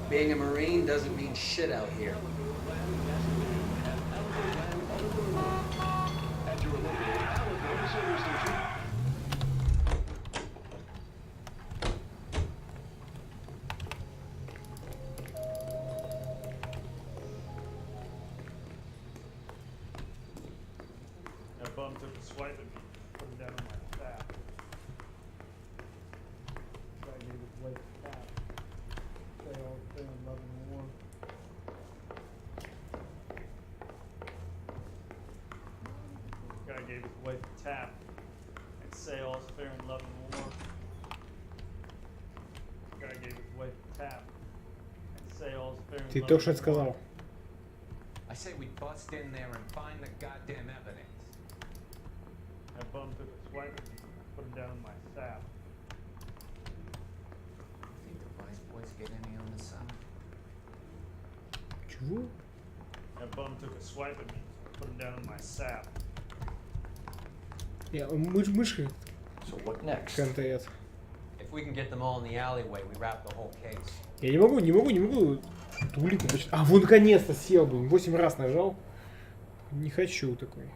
Being a Marine doesn't mean shit out here. at your local Alico service station. That bum took a swipe at me, put him down on my back. Guy gave his wife a tap. Say all the thing in love and war. Guy gave his wife a tap and say all's fair in love and war. Guy gave his wife a tap and say all's fair in Ты love то, что and war. сказал. I say we bust in there and find the goddamn evidence. That bum took a swipe at me, put him down in my sap. Think the vice boys get any on the side? Чего? That bum took a swipe at me, put him down in my sap. Я мышкой. So what next? Контент. If we can get them all in the alleyway, we wrap the whole case. Я не могу эту улику почитать. А, вот наконец-то сел, блин. 8 раз нажал. Не хочу такой.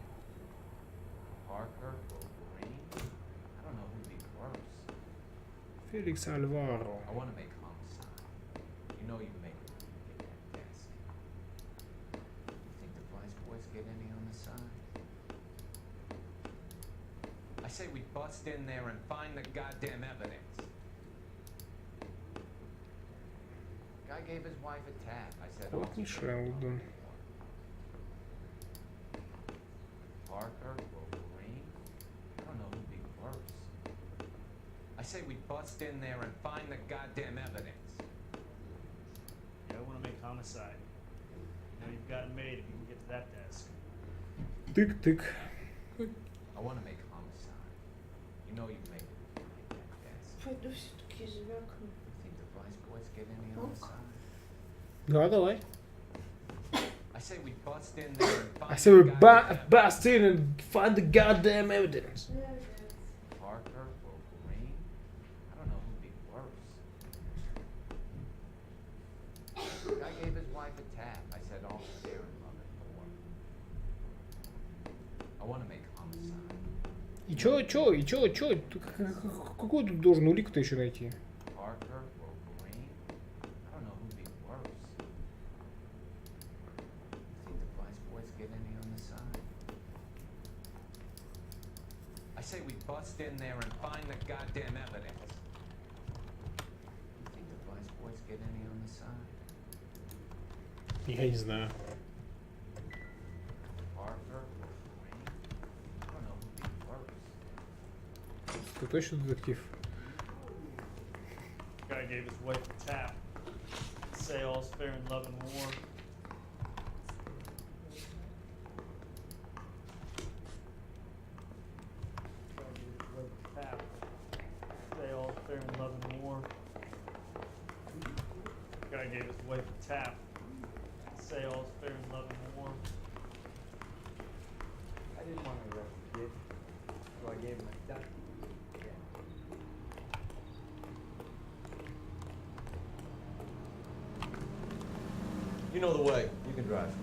Parker or Green? I don't know who'd be worse. Феликс Альваро. I want to make homicide. You know you make that desk. Think the vice boys get any on the side? I say we bust in there and find the goddamn evidence. Guy gave his wife a tap. I said, Вот не Шелдон. Parker or Green? I don't know who'd be worse. I say we bust in there and find the goddamn evidence. Yeah, I want to make homicide. You know, you've got it made if you can get to that desk. Тык-тык. I want to make homicide. You know you make that desk. Пойду все-таки звякну. Think the vice boys get any on the side? Да, давай. I say we bust in there and find I say we the goddamn bust in and find the goddamn evidence. Parker or Green? I don't know who'd be worse. Guy gave his wife a tap. I said, all fair and love and war. I want to make homicide. И чё? Какую тут должен улик-то еще найти? Parker or Green? I don't know who'd be worse. say we bust in there and find the goddamn evidence. You think the vice boys get any on the side? Я не знаю. Parker? I don't know who'd be first. Ты точно детектив? Guy gave his wife a tap. Say all's fair in love and war. Guy gave his wife a tap. Say all's fair in love and war. Guy gave his wife a tap. Say all's fair in love and war. I didn't want to arrest the kid, so I gave him a duck. You know the way. You can drive.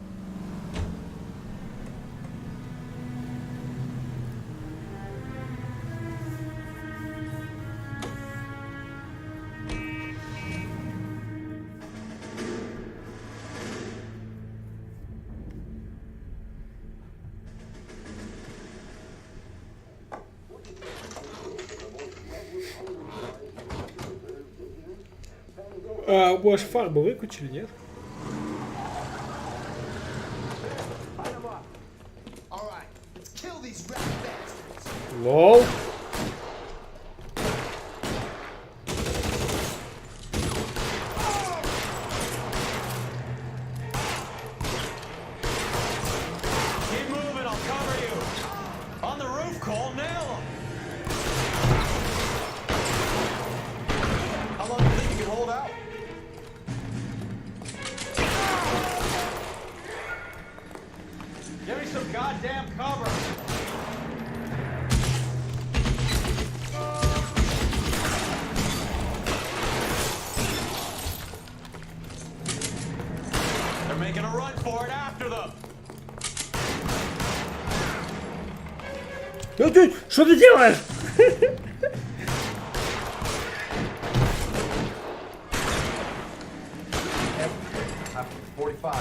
Может, фарбы выключили, нет? Лол. Keep moving, I'll cover you. On the roof, Cole, nail him. How long do you think you can hold out? Give me some goddamn cover. They're making a run for it after them. Что ты делаешь? F-45.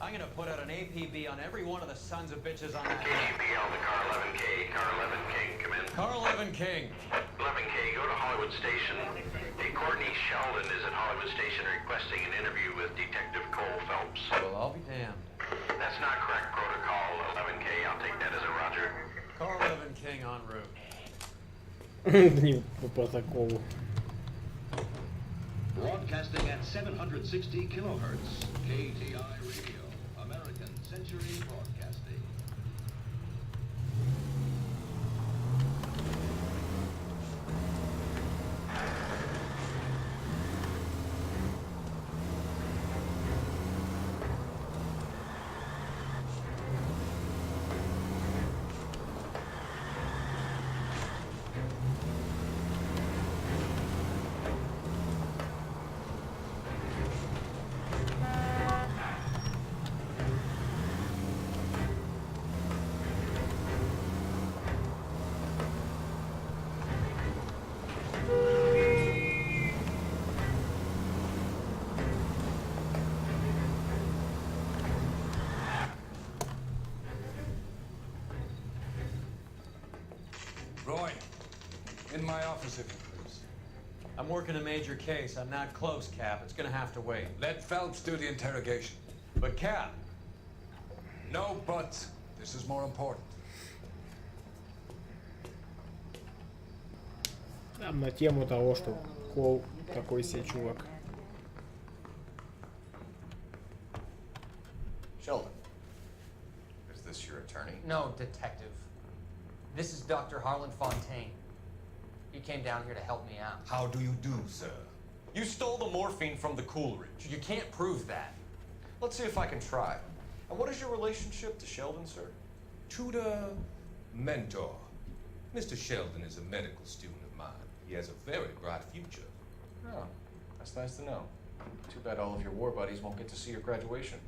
I'm gonna put out an APB on every one of the sons of bitches on that. KGPL to car 11K. Car 11 King, come in. Car 11 King. 11K, go to Hollywood Station. Hey, Courtney Sheldon is at Hollywood Station requesting an interview with Detective Cole Phelps. Well, I'll be damned. That's not correct protocol, 11K. I'll take that as a roger. Car 11 King en route. Не по протоколу. Broadcasting at 760 kilohertz. KTI Radio. American Century Broadcasting. Roy, in my office, if you please. I'm working a major case. I'm not close, Cap. It's gonna have to wait. Let Phelps do the interrogation. But Cap. No buts. This is more important. Там на тему того, что Кол такой себе чувак. Sheldon, is this your attorney? No, detective. This is Dr. Harlan Fontaine. He came down here to help me out. How do you do, sir? You stole the morphine from the Coolidge. You can't prove that. Let's see if I can try. And what is your relationship to Sheldon, sir? Tutor, mentor. Mr. Sheldon is a medical student of mine. He has a very bright future. Oh, that's nice to know. Too bad all of your war buddies won't get to see your graduation.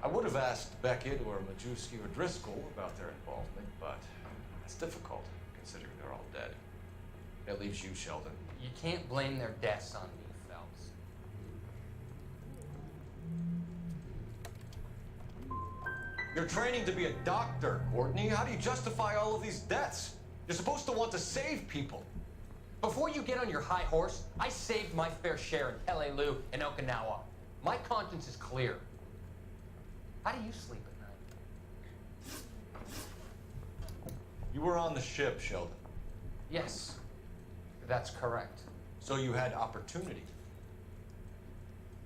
I would have asked Beckett or Majewski or Driscoll about their involvement, but It's difficult, considering they're all dead. It leaves you, Sheldon. You can't blame their deaths on me, Phelps. You're training to be a doctor, Courtney. How do you justify all of these deaths? You're supposed to want to save people. Before you get on your high horse, I saved my fair share in Peleliu and Okinawa. My conscience is clear. How do you sleep at night? You were on the ship, Sheldon. Yes, that's correct. So you had opportunity.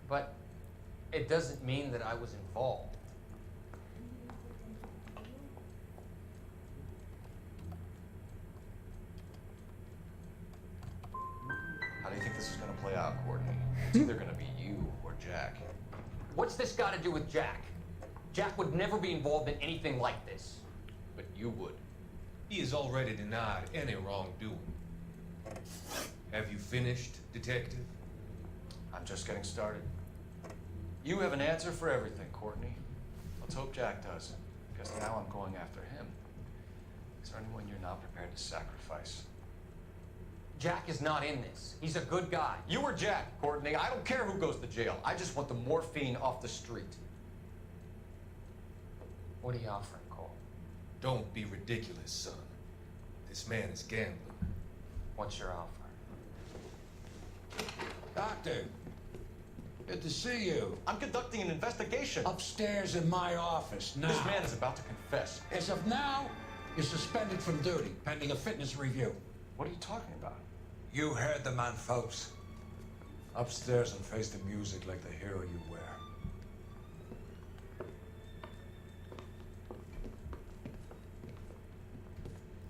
But it doesn't mean that I was involved. How do you think this is going to play out, Courtney? It's either going to be you or Jack. What's this got to do with Jack? Jack would never be involved in anything like this. But you would. He has already denied any wrongdoing. Have you finished, Detective? I'm just getting started. You have an answer for everything, Courtney. Let's hope Jack does. Because now I'm going after him. Is there anyone you're not prepared to sacrifice? Jack is not in this. He's a good guy. You or Jack, Courtney. I don't care who goes to jail. I just want the morphine off the street. What are you offering, Cole? Don't be ridiculous, son. This man is gambling. What's your offer? Doctor, good to see you. I'm conducting an investigation. Upstairs in my office now. This man is about to confess. As of now, you're suspended from duty, pending a fitness review. What are you talking about? You heard the man, Phelps. Upstairs and face the music like the hero you wear.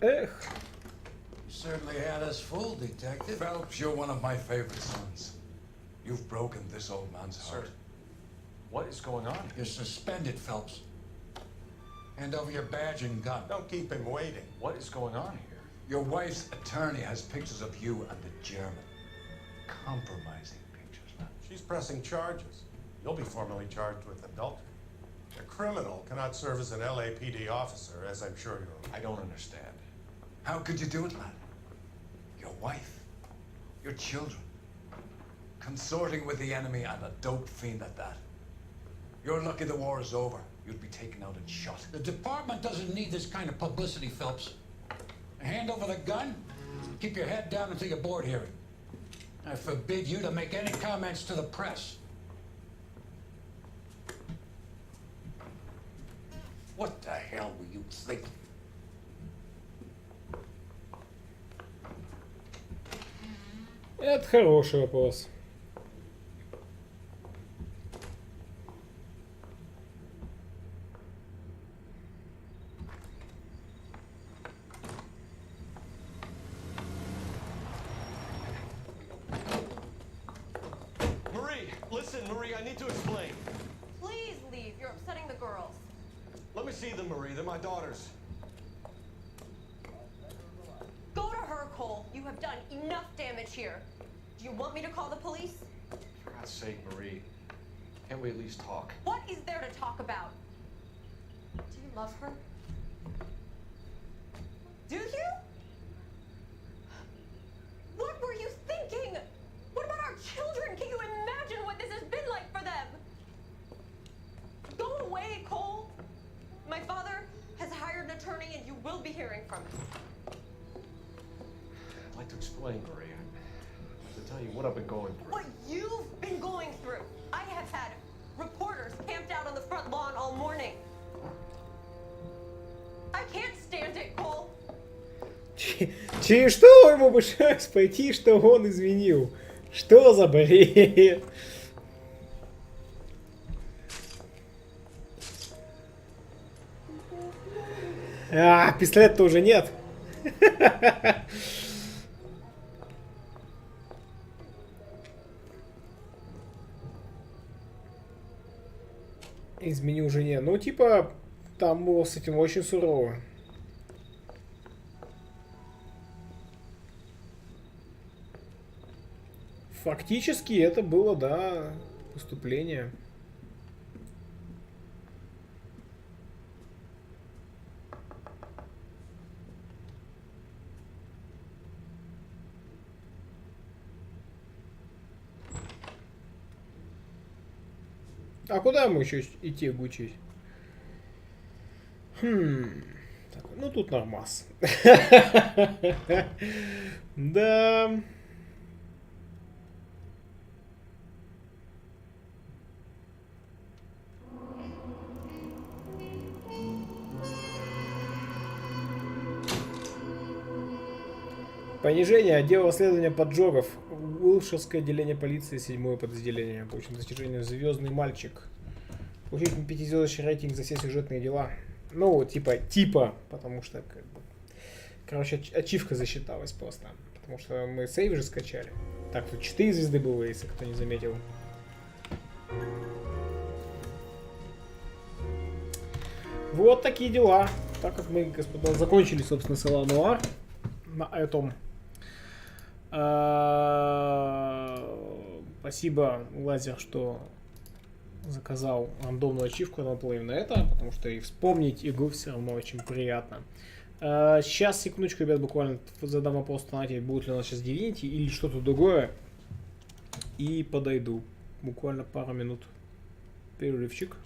Эх. You certainly had us fooled, Detective. Phelps, you're one of my favorite sons. You've broken this old man's heart. Sir, what is going on? You're suspended, Phelps. Hand over your badge and gun. Don't keep him waiting. What is going on here? Your wife's attorney has pictures of you and the German. Compromising pictures, man. She's pressing charges. You'll be formally charged with adultery. A criminal cannot serve as an LAPD officer, as I'm sure you're aware. I don't understand. How could you do it, lad? Your wife, your children, consorting with the enemy and a dope fiend at that. You're lucky the war is over. You'd be taken out and shot. The department doesn't need this kind of publicity, Phelps. Hand over the gun, keep your head down until your board hearing. I forbid you to make any comments to the press. What the hell were you thinking? Это хороший вопрос. Listen, Marie, I need to explain. Please leave. You're upsetting the girls. Let me see them, Marie. They're my daughters. Go to her, Cole. You have done enough damage here. Do you want me to call the police? For God's sake, Marie. Can't we at least talk? What is there to talk about? Do you love her? Do you? What were you thinking? What about our children? Can you imagine what this has been like for them? Go away, Cole. My father has hired an attorney and you will be hearing from him. I'd like to explain, Marie. I have to tell you what I've been going through. What you've been going through. I have had reporters camped out on the front lawn all morning. I can't stand it, Cole. Через что ему пришлось пойти, что он изменил? Что за бред? А, пистолета уже нет. Изменил жене. Ну, типа, там было с этим очень сурово. Фактически это было, да, поступление. А куда ему еще идти обучить? Так, ну тут нормас. Да. Понижение отдела расследования поджогов. Уилширское отделение полиции, 7-е подразделение. Получен достижение «Звездный мальчик». Получить 5-звездочный рейтинг за все сюжетные дела. Ну, типа, потому что, как бы, короче, ачивка засчиталась просто. Потому что мы сейв же скачали. Так, тут 4 звезды было, если кто не заметил. Вот такие дела. Так как мы, господа, закончили, собственно, села Нуар на этом. Спасибо, Лазер, что заказал рандомную ачивку, она была именно это, потому что и вспомнить игру все равно очень приятно. Сейчас, секундочку, ребят, буквально задам вопрос в донате, будет ли у нас сейчас Divinity или что-то другое. И подойду. Буквально пару минут. Перерывчик.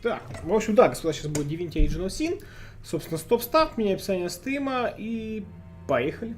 Так, в общем, да, господа, сейчас будет Divinity Original Sin. Собственно, стоп-старт, меня описание стрима и поехали.